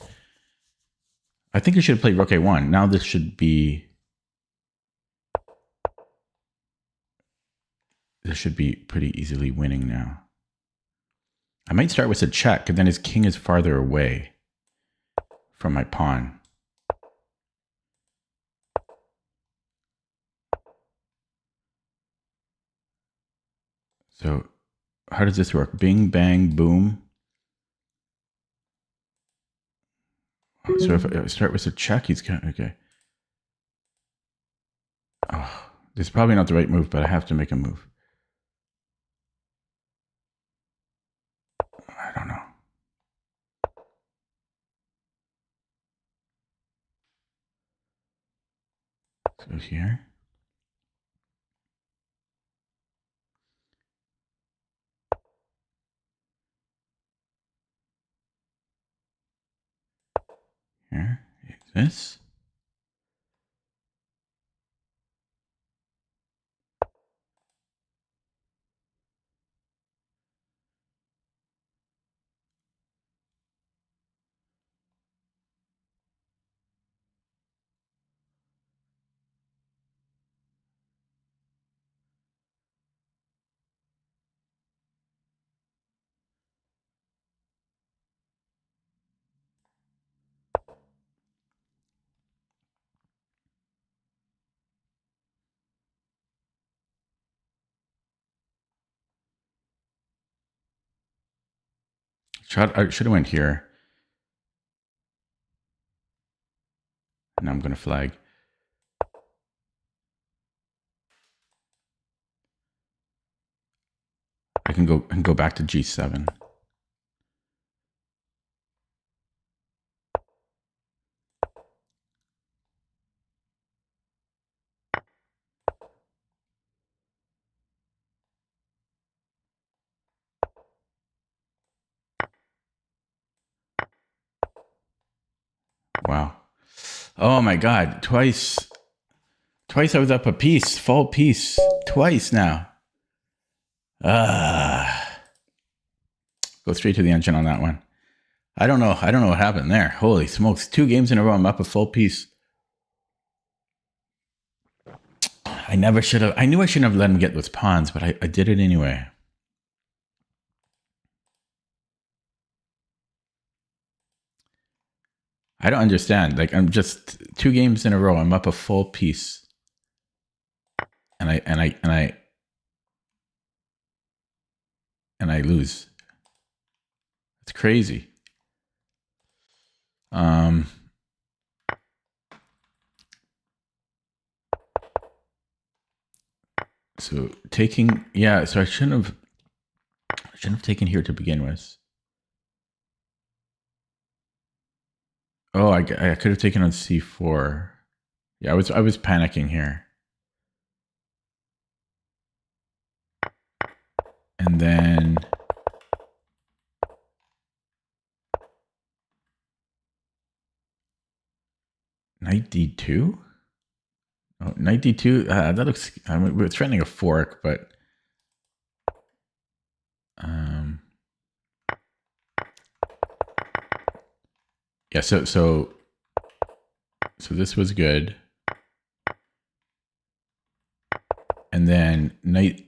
Speaker 1: I think I should have played rook a1. Now this should be... This should be pretty easily winning now. I might start with a check, and then his king is farther away from my pawn. So how does this work? Bing, bang, boom. So if I start with a check, he's kind of, okay. Oh, this is probably not the right move, but I have to make a move. I don't know. So here. Here is this. I should have went here. Now I'm going to flag. I can go back to G7. Wow. Oh my God. Twice I was up a piece, full piece, twice now. Go straight to the engine on that one. I don't know what happened there. Holy smokes. 2 games in a row, I'm up a full piece. I knew I shouldn't have let him get those pawns, but I did it anyway. I don't understand. Like, I'm just 2 games in a row, I'm up a full piece. And I lose. It's crazy. So taking, yeah, so I shouldn't have taken here to begin with. Oh, I could have taken on C4. Yeah, I was panicking here. And then knight D2? Oh, knight D2, that looks, I mean, we're threatening a fork, but yeah, so this was good. And then knight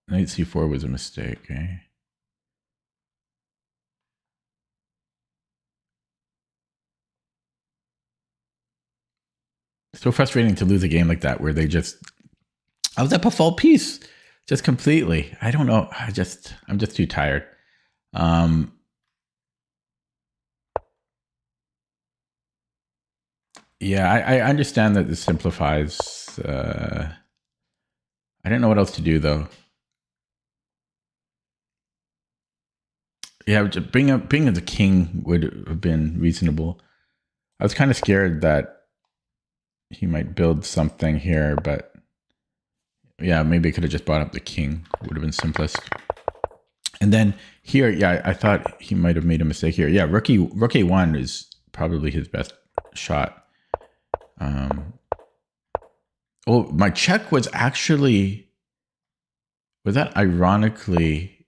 Speaker 1: C4 was a mistake, okay? So frustrating to lose a game like that where they just, I was up a full piece, just completely. I don't know. I'm just too tired. Yeah, I understand that this simplifies. I don't know what else to do though. Yeah, being the king would have been reasonable. I was kind of scared that he might build something here, but yeah, maybe I could have just brought up the king. Would have been simplest. And then here, yeah, I thought he might have made a mistake here. Yeah, rook a1 is probably his best shot. Oh, my check was actually, was that ironically,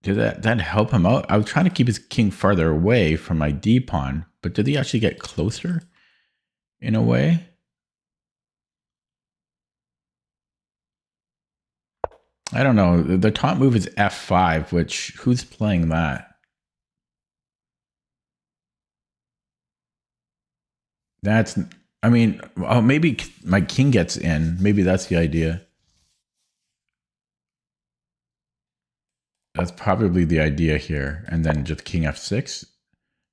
Speaker 1: did that help him out? I was trying to keep his king farther away from my D pawn, but did he actually get closer in a way? I don't know. The top move is F5, which, who's playing that? That's, I mean, oh, maybe my king gets in. Maybe that's the idea. That's probably the idea here. And then just king F6.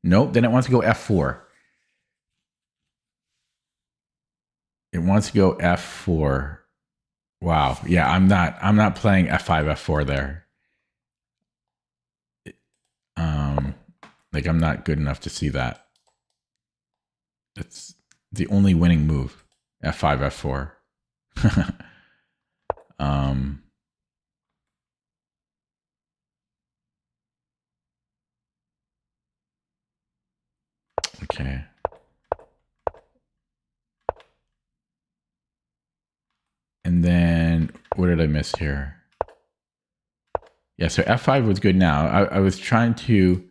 Speaker 1: Nope, then it wants to go F4. It wants to go F4. Wow. Yeah, I'm not playing F5, F4 there. Like I'm not good enough to see that. It's the only winning move. F5, F4. Okay. And then what did I miss here? Yeah, so F5 was good now. I was trying to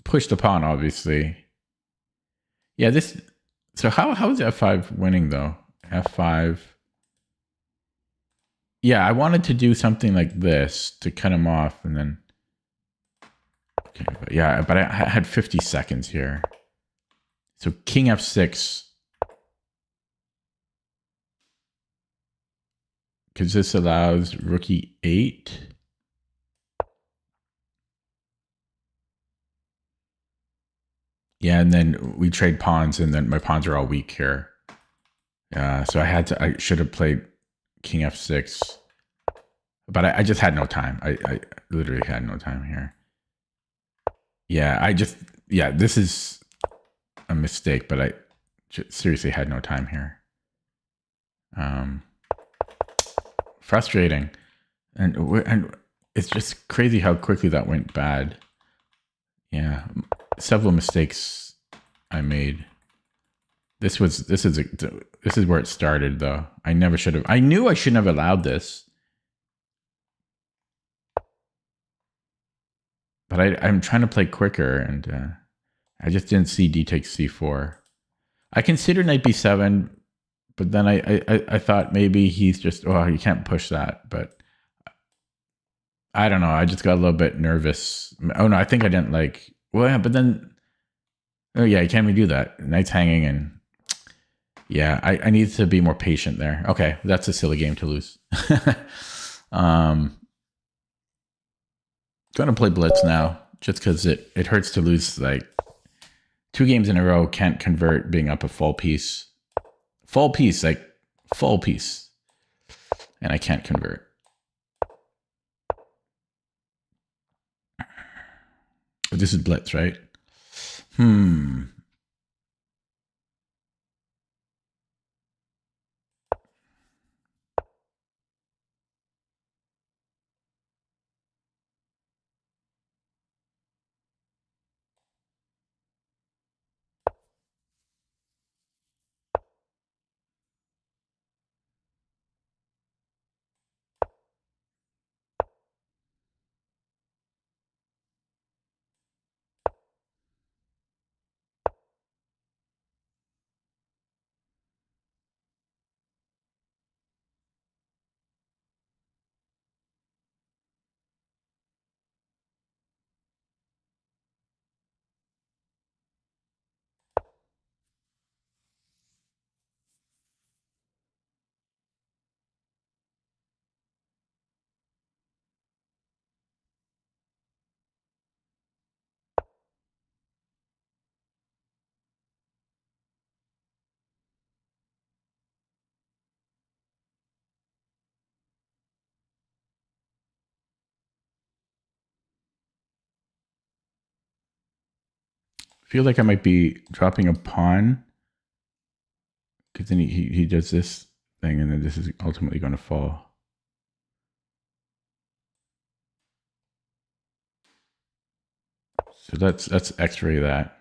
Speaker 1: push the pawn, obviously. Yeah, this, so how is F5 winning though? F5. Yeah, I wanted to do something like this to cut him off and then, okay, but yeah, but I had 50 seconds here. So king F6. Because this allows rook E8. Yeah, and then we trade pawns, and then my pawns are all weak here. So I should have played king F6. But I just had no time. I literally had no time here. Yeah, this is a mistake, but I seriously had no time here. Frustrating. And it's just crazy how quickly that went bad. Yeah, several mistakes I made. This is where it started, though. I never should have. I knew I shouldn't have allowed this, but I'm trying to play quicker, and I just didn't see D takes C4. I considered knight B7, but then I thought maybe he's just, oh, you can't push that, but I don't know. I just got a little bit nervous. Oh no, I think I didn't like. Well, yeah, but then, oh yeah, you can't even do that. Knight's hanging, and yeah, I need to be more patient there. Okay, that's a silly game to lose. Gonna play blitz now, just because it hurts to lose like 2 games in a row. Can't convert being up a full piece, like full piece, and I can't convert. This is blitz, right? Feel like I might be dropping a pawn, because then he does this thing, and then this is ultimately going to fall. So let's X-ray that.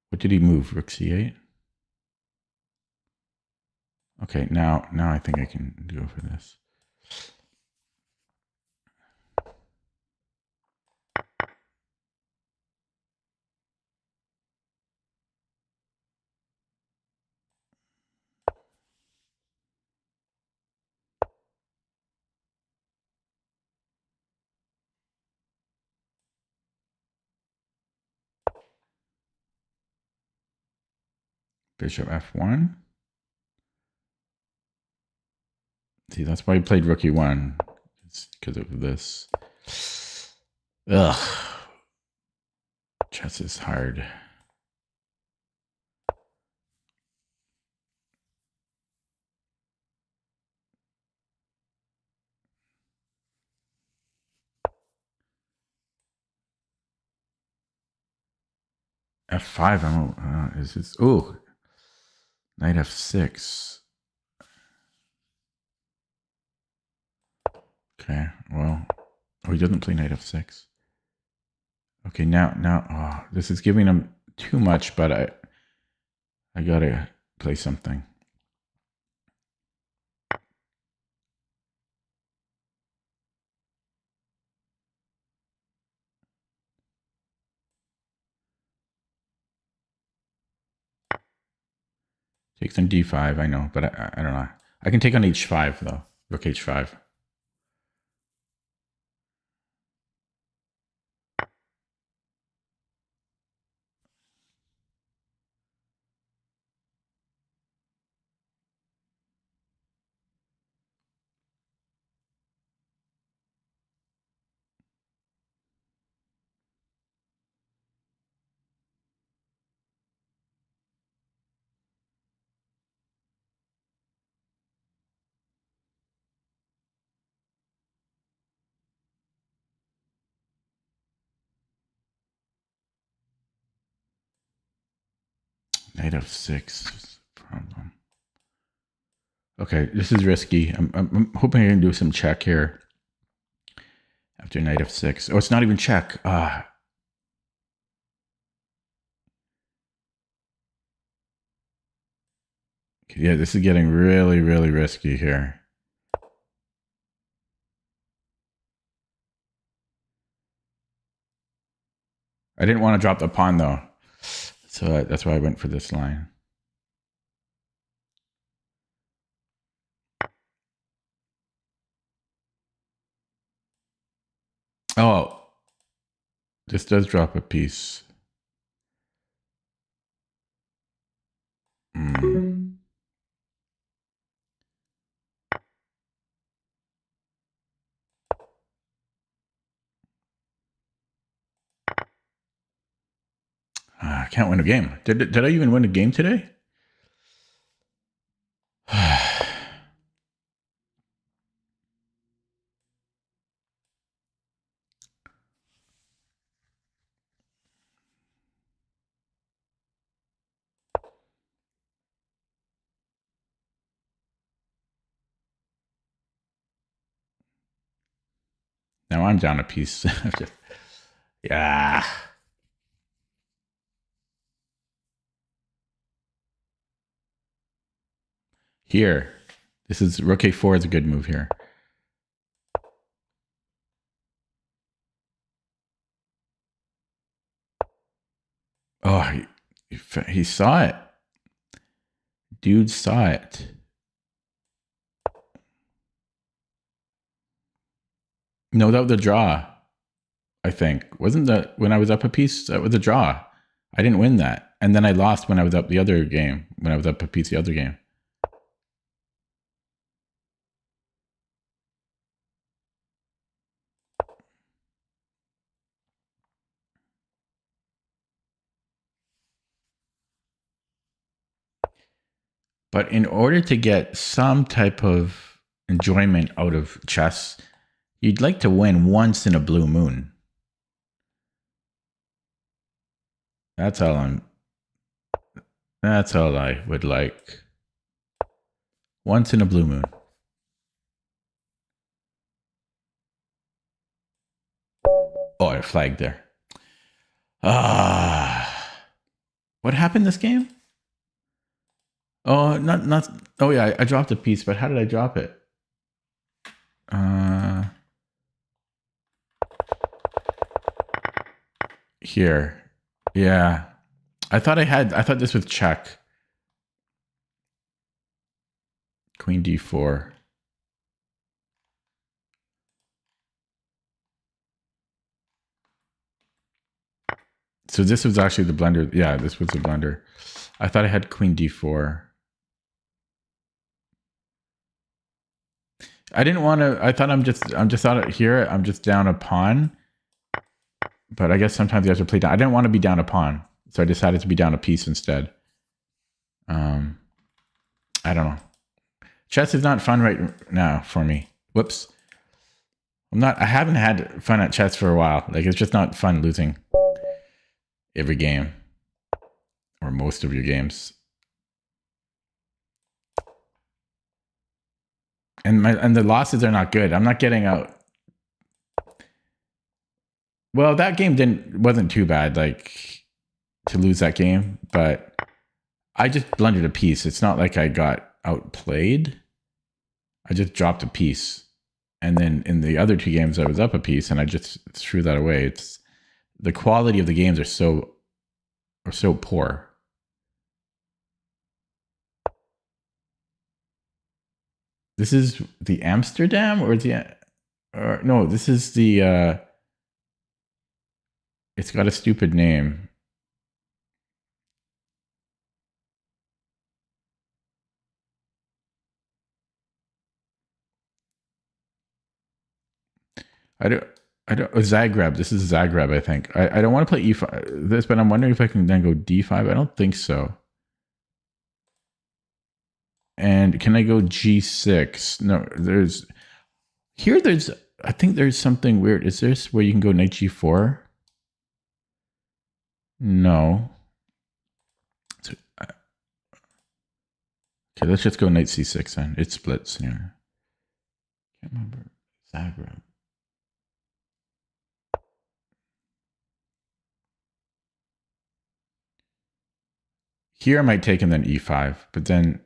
Speaker 1: What did he move? Rook c8. Okay, now I think I can go for this. Bishop f1. See, that's why he played rook e1. It's because of this. Ugh. Chess is hard. F5. Is this? Oh, knight f6. Okay. Well, oh, he doesn't play knight f6. Okay. Now. Oh, this is giving him too much, but I gotta play something. Takes on d5, I know, but I don't know. I can take on h5 though. Rook h5. Knight f6 problem. Okay, this is risky. I'm hoping I can do some check here after knight f6. Oh, it's not even check. Yeah, this is getting really, really risky here. I didn't want to drop the pawn though, so that's why I went for this line. Oh, this does drop a piece. I can't win a game. Did I even win a game today? Now I'm down a piece. Yeah. Here. This is rook a4 is a good move here. Oh, he saw it. Dude saw it. No, that was a draw. I think. Wasn't that when I was up a piece? That was a draw. I didn't win that. And then I lost when I was up the other game. When I was up a piece the other game. But in order to get some type of enjoyment out of chess, you'd like to win once in a blue moon. That's all I would like. Once in a blue moon. Oh, I flagged there. What happened this game? Oh, not. Oh yeah, I dropped a piece, but how did I drop it? Here. Yeah. I thought this was check. Queen d4. So this was actually the blunder. Yeah, this was the blunder. I thought I had queen d4. I didn't want to. I thought I'm just out here. I'm just down a pawn. But I guess sometimes you have to play down. I didn't want to be down a pawn, so I decided to be down a piece instead. I don't know. Chess is not fun right now for me. Whoops. I haven't had fun at chess for a while. Like, it's just not fun losing every game or most of your games. And the losses are not good. I'm not getting out. Well, that game wasn't too bad, like, to lose that game, but I just blundered a piece. It's not like I got outplayed. I just dropped a piece. And then in the other two games, I was up a piece, and I just threw that away. It's the quality of the games are so poor. This is the Amsterdam or no, this is the it's got a stupid name. I don't Zagreb. This is Zagreb, I think. I don't want to play E5 this, but I'm wondering if I can then go D5. I don't think so. And can I go G6? No, there's I think there's something weird. Is this where you can go knight G4? No. So, okay, let's just go knight C6 then. It splits here. Can't remember. Zagreb. Here I might take and then E5, but then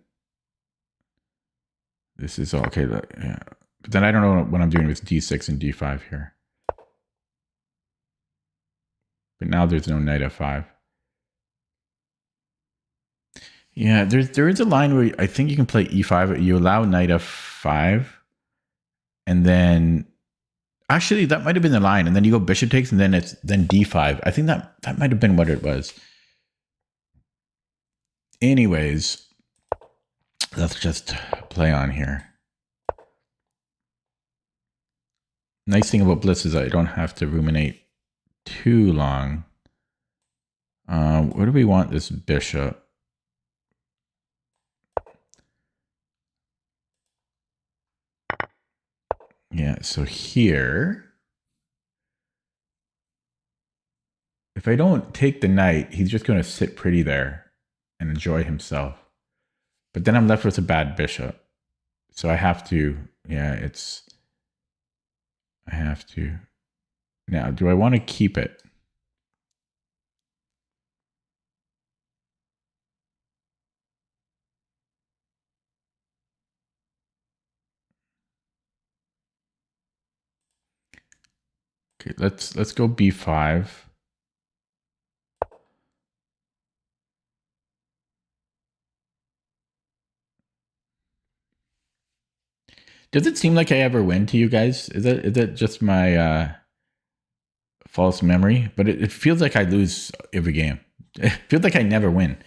Speaker 1: this is all okay. Yeah, but then I don't know what I'm doing with D6 and D5 here. But now there's no knight F5. Yeah, there is a line where I think you can play E5. You allow knight F5, and then actually that might have been the line, and then you go bishop takes, and then it's D5. I think that might have been what it was. Anyways, let's just play on here. Nice thing about Blitz is I don't have to ruminate too long. Where do we want this bishop? Yeah, so here, if I don't take the knight, he's just going to sit pretty there and enjoy himself. But then I'm left with a bad bishop. So I have to, yeah, I have to. Now, do I want to keep it? Okay, let's go B5. Does it seem like I ever win to you guys? Is it just my false memory? But it feels like I lose every game. It feels like I never win.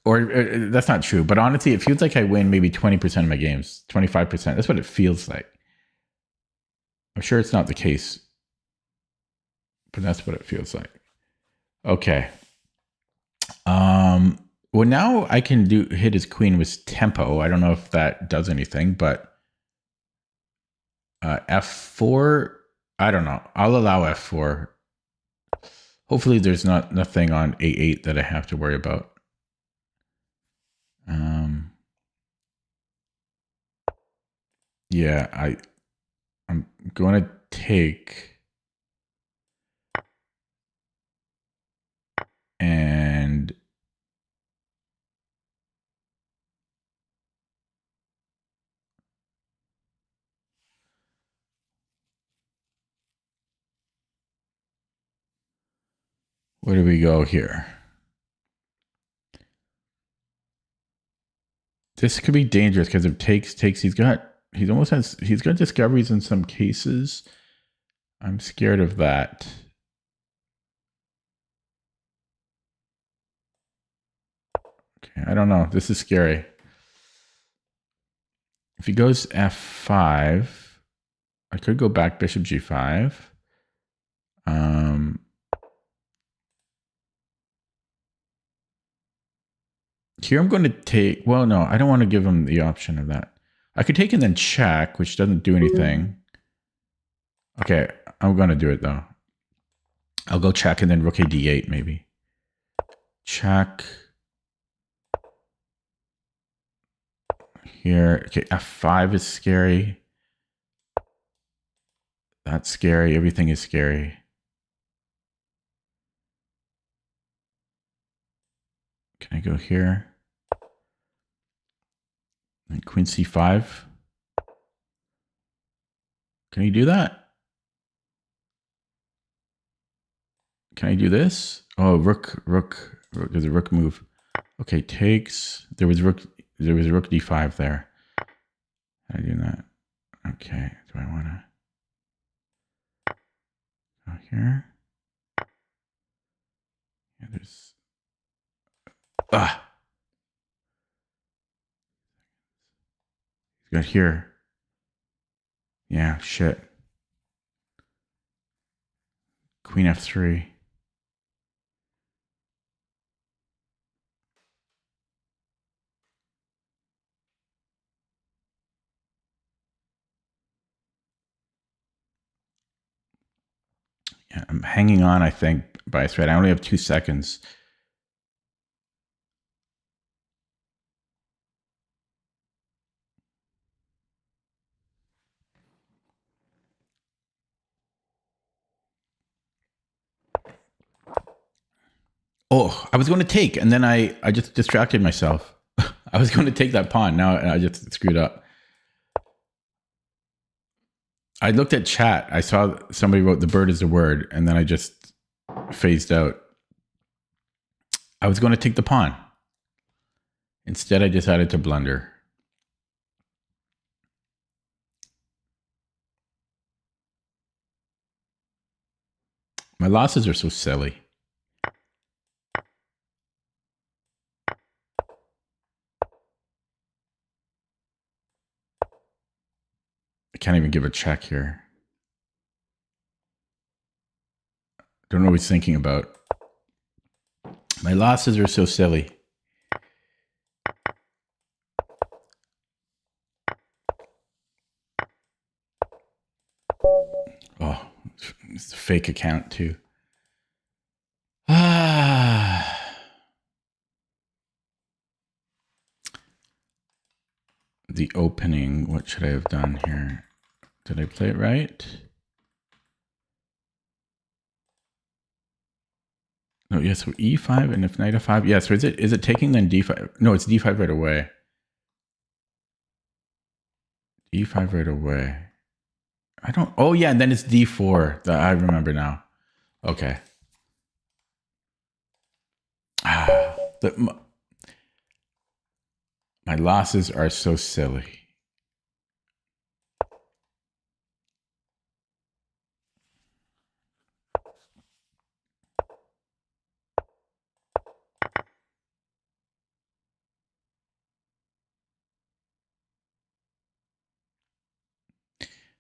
Speaker 1: Or that's not true. But honestly, it feels like I win maybe 20% of my games, 25%. That's what it feels like. I'm sure it's not the case, but that's what it feels like. Okay. Well, now I can hit his queen with tempo. I don't know if that does anything, but F4, I don't know. I'll allow F4. Hopefully there's nothing on A8 that I have to worry about. Yeah, I'm going to take and where do we go here? This could be dangerous because if takes, he's got discoveries in some cases. I'm scared of that. Okay, I don't know. This is scary. If he goes f5, I could go back bishop g5. Here I'm going to take, well, no, I don't want to give him the option of that. I could take and then check, which doesn't do anything. Okay, I'm going to do it though. I'll go check and then rook a d8 maybe. Check. Here, okay, f5 is scary. That's scary. Everything is scary. Can I go here? And queen c5. Can you do that? Can I do this? Oh, rook. There's a rook move. Okay, takes. There was rook d5 there. How do I do that? Okay, do I want to go here? Yeah, there's got here. Yeah, shit. Queen f3. Yeah, I'm hanging on, I think, by a thread. I only have 2 seconds. Oh, I was going to take, and then I just distracted myself. I was going to take that pawn. Now I just screwed up. I looked at chat. I saw somebody wrote the bird is a word, and then I just phased out. I was going to take the pawn. Instead, I decided to blunder. My losses are so silly. I can't even give a check here. Don't know what he's thinking about. My losses are so silly. Oh, it's a fake account too. The opening, what should I have done here? Did I play it right? No, yes, so e5, and if knight f5, yes, so is it taking then d5? No, it's d5 right away. d5 right away. I don't, oh yeah, and then it's d4. I remember now. Okay. My losses are so silly.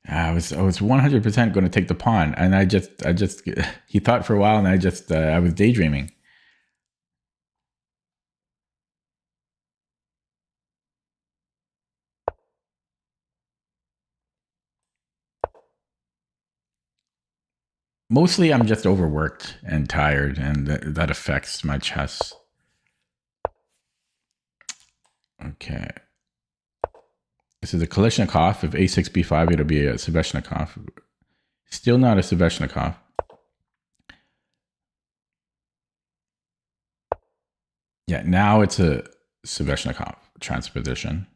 Speaker 1: I was 100% going to take the pawn, and I just he thought for a while, and I was daydreaming. Mostly, I'm just overworked and tired, and that affects my chess. Okay. This is a Kalashnikov. If a6 b5, it'll be a Sveshnikov. Still not a Sveshnikov. Yeah, now it's a Sveshnikov transposition.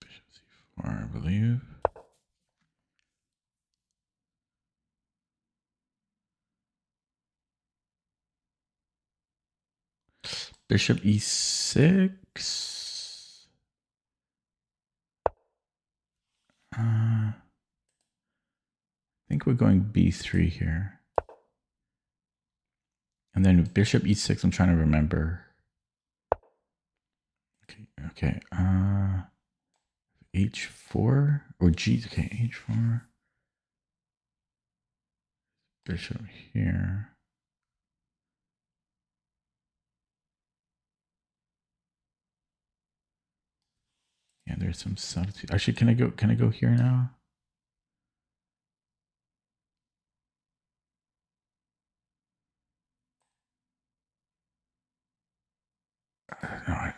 Speaker 1: Bishop c4, I believe. Bishop e6. I think we're going b3 here. And then bishop e6, I'm trying to remember. Okay. H4 or G. Okay, H4. Bishop here. Yeah, there's some subtlety. Actually, can I go here now? No,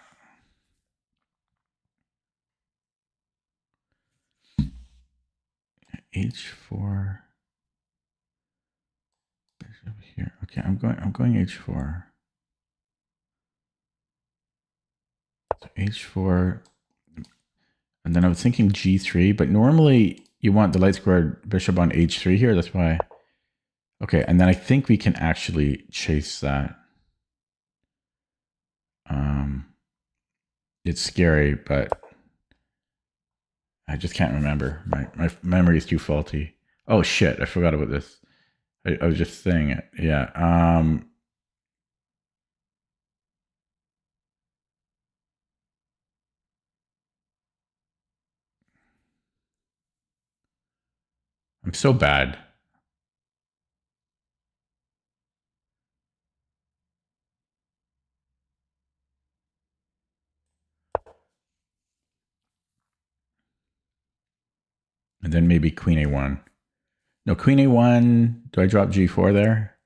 Speaker 1: H4. Bishop here. Okay, I'm going H4. So H4. And then I was thinking G3, but normally you want the light squared bishop on H3 here. That's why. Okay, and then I think we can actually chase that. It's scary, but I just can't remember. My memory is too faulty. Oh shit, I forgot about this. I was just saying it. Yeah. I'm so bad. And then maybe queen a1. No, queen a1. Do I drop g4 there?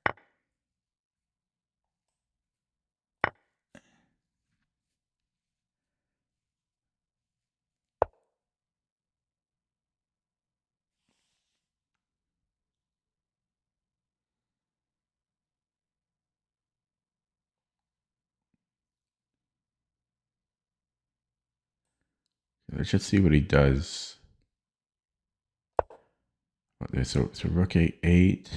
Speaker 1: Let's just see what he does. So rook a8.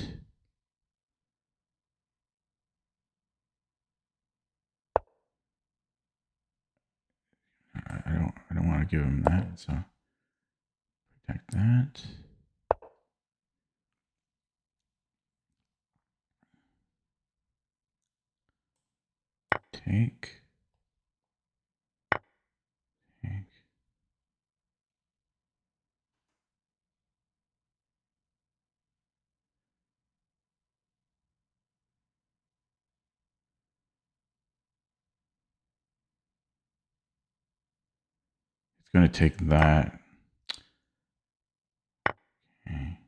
Speaker 1: I don't want to give him that, so protect that. Take. It's going to take that. Okay.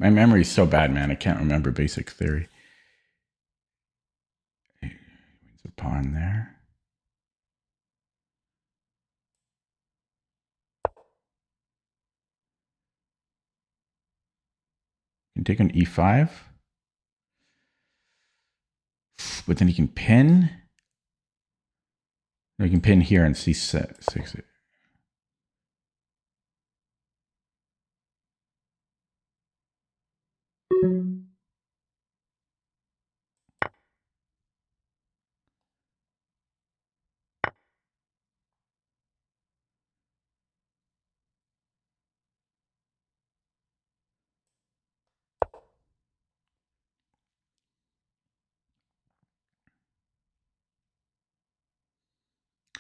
Speaker 1: My memory is so bad, man. I can't remember basic theory. There's a pawn there. You can take an e5. But then he can pin. We can pin here and C6.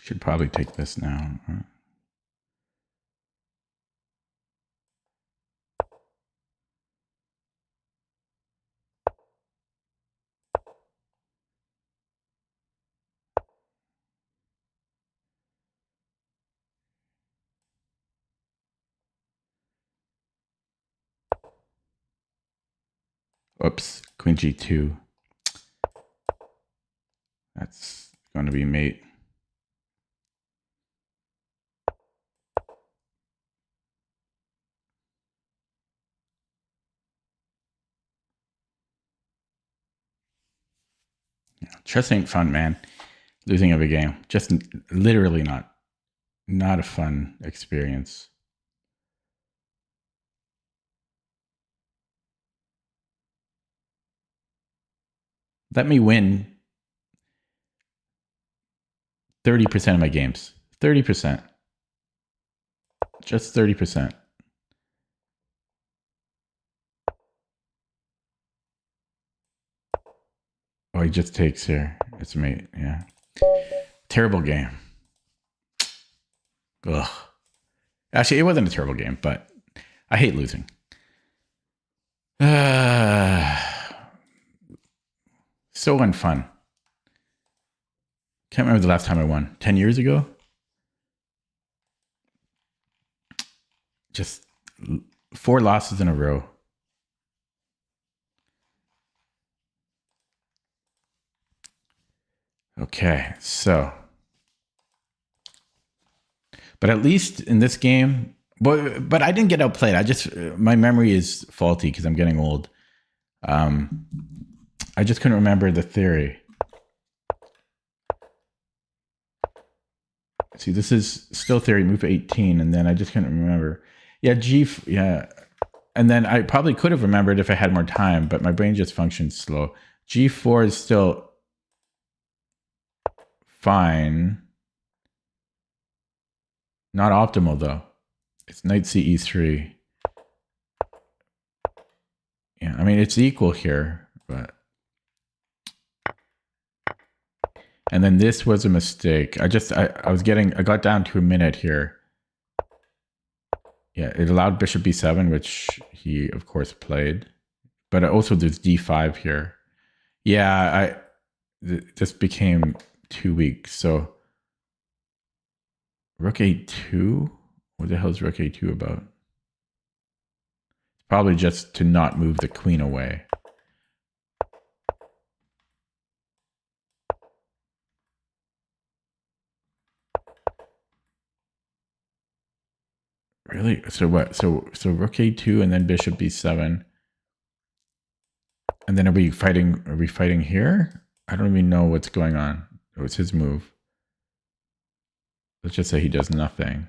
Speaker 1: Should probably take this now. Oops, Queen G2. That's going to be mate. Yeah, chess ain't fun, man. Losing every game, just literally not a fun experience. Let me win 30% of my games. 30%. Just 30%. Oh, he just takes here. It's mate. Yeah. Terrible game. Ugh. Actually, it wasn't a terrible game, but I hate losing. So unfun. Can't remember the last time I won. 10 years ago? Just 4 losses in a row. Okay, so. But at least in this game, but I didn't get outplayed. My memory is faulty because I'm getting old. I just couldn't remember the theory. See, this is still theory, move 18, and then I just couldn't remember. Yeah, yeah. And then I probably could have remembered if I had more time, but my brain just functions slow. G4 is still fine. Not optimal, though. It's knight CE3. Yeah, I mean, it's equal here, but... And then this was a mistake. I got down to a minute here. Yeah, it allowed bishop b7, which he, of course, played. But also there's d5 here. Yeah, this became too weak. So rook a2? What the hell is rook a2 about? It's probably just to not move the queen away. Really? So what? So rook a2 and then bishop b7. And then are we fighting here? I don't even know what's going on. Oh, it's his move. Let's just say he does nothing.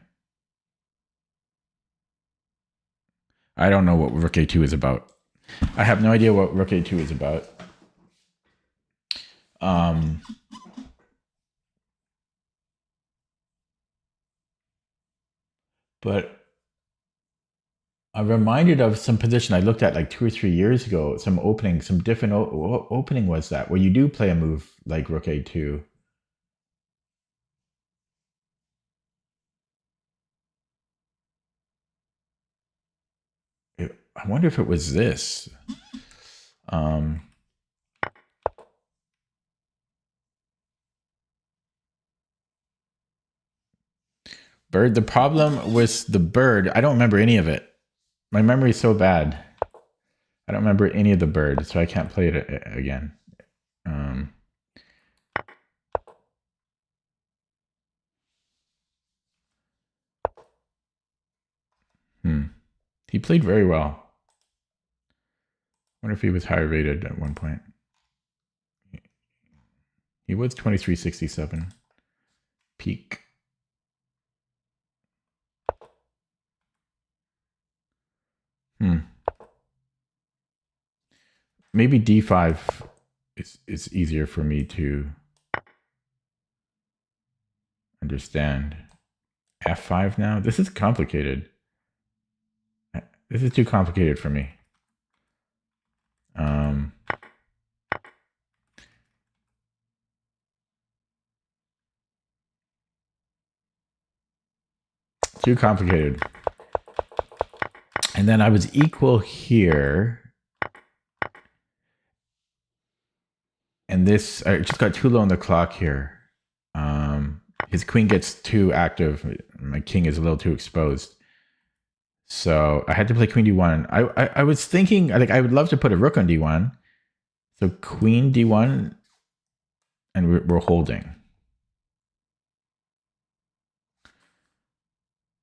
Speaker 1: I don't know what rook a2 is about. I have no idea what rook a2 is about. But I'm reminded of some position I looked at like 2 or 3 years ago. Some opening, some different opening was that where you do play a move like rook a2. I wonder if it was this. Bird. The problem with the bird, I don't remember any of it. My memory is so bad. I don't remember any of the bird, so I can't play it again. He played very well. I wonder if he was higher rated at one point. He was 2367. peak. Maybe d5 is easier for me to understand. f5 now? This is complicated. This is too complicated for me. Too complicated. And then I was equal here. And this, I just got too low on the clock here. His queen gets too active. My king is a little too exposed. So I had to play queen d1. I was thinking, like, I would love to put a rook on d1. So queen d1, and we're holding.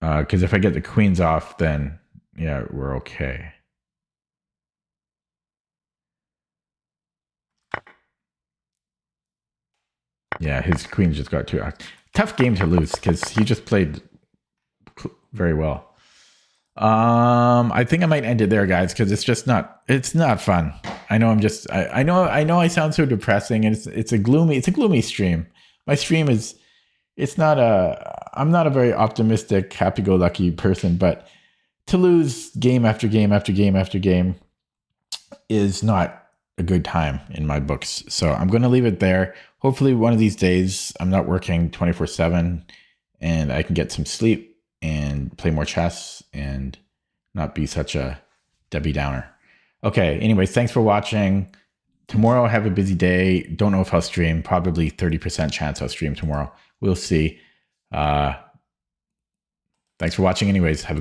Speaker 1: Because if I get the queens off, then yeah, we're okay. Yeah, his queen just got too active. Tough game to lose because he just played very well. I think I might end it there, guys, because it's not fun. I know I know I sound so depressing, and it's a gloomy stream. My stream is, I'm not a very optimistic, happy-go-lucky person, but to lose game after game after game after game is not a good time in my books. So I'm going to leave it there. Hopefully one of these days I'm not working 24/7 and I can get some sleep and play more chess and not be such a Debbie Downer. Okay, anyways, thanks for watching. Tomorrow I have a busy day. Don't know if I'll stream. Probably 30% chance I'll stream tomorrow. We'll see. Thanks for watching anyways. Have a good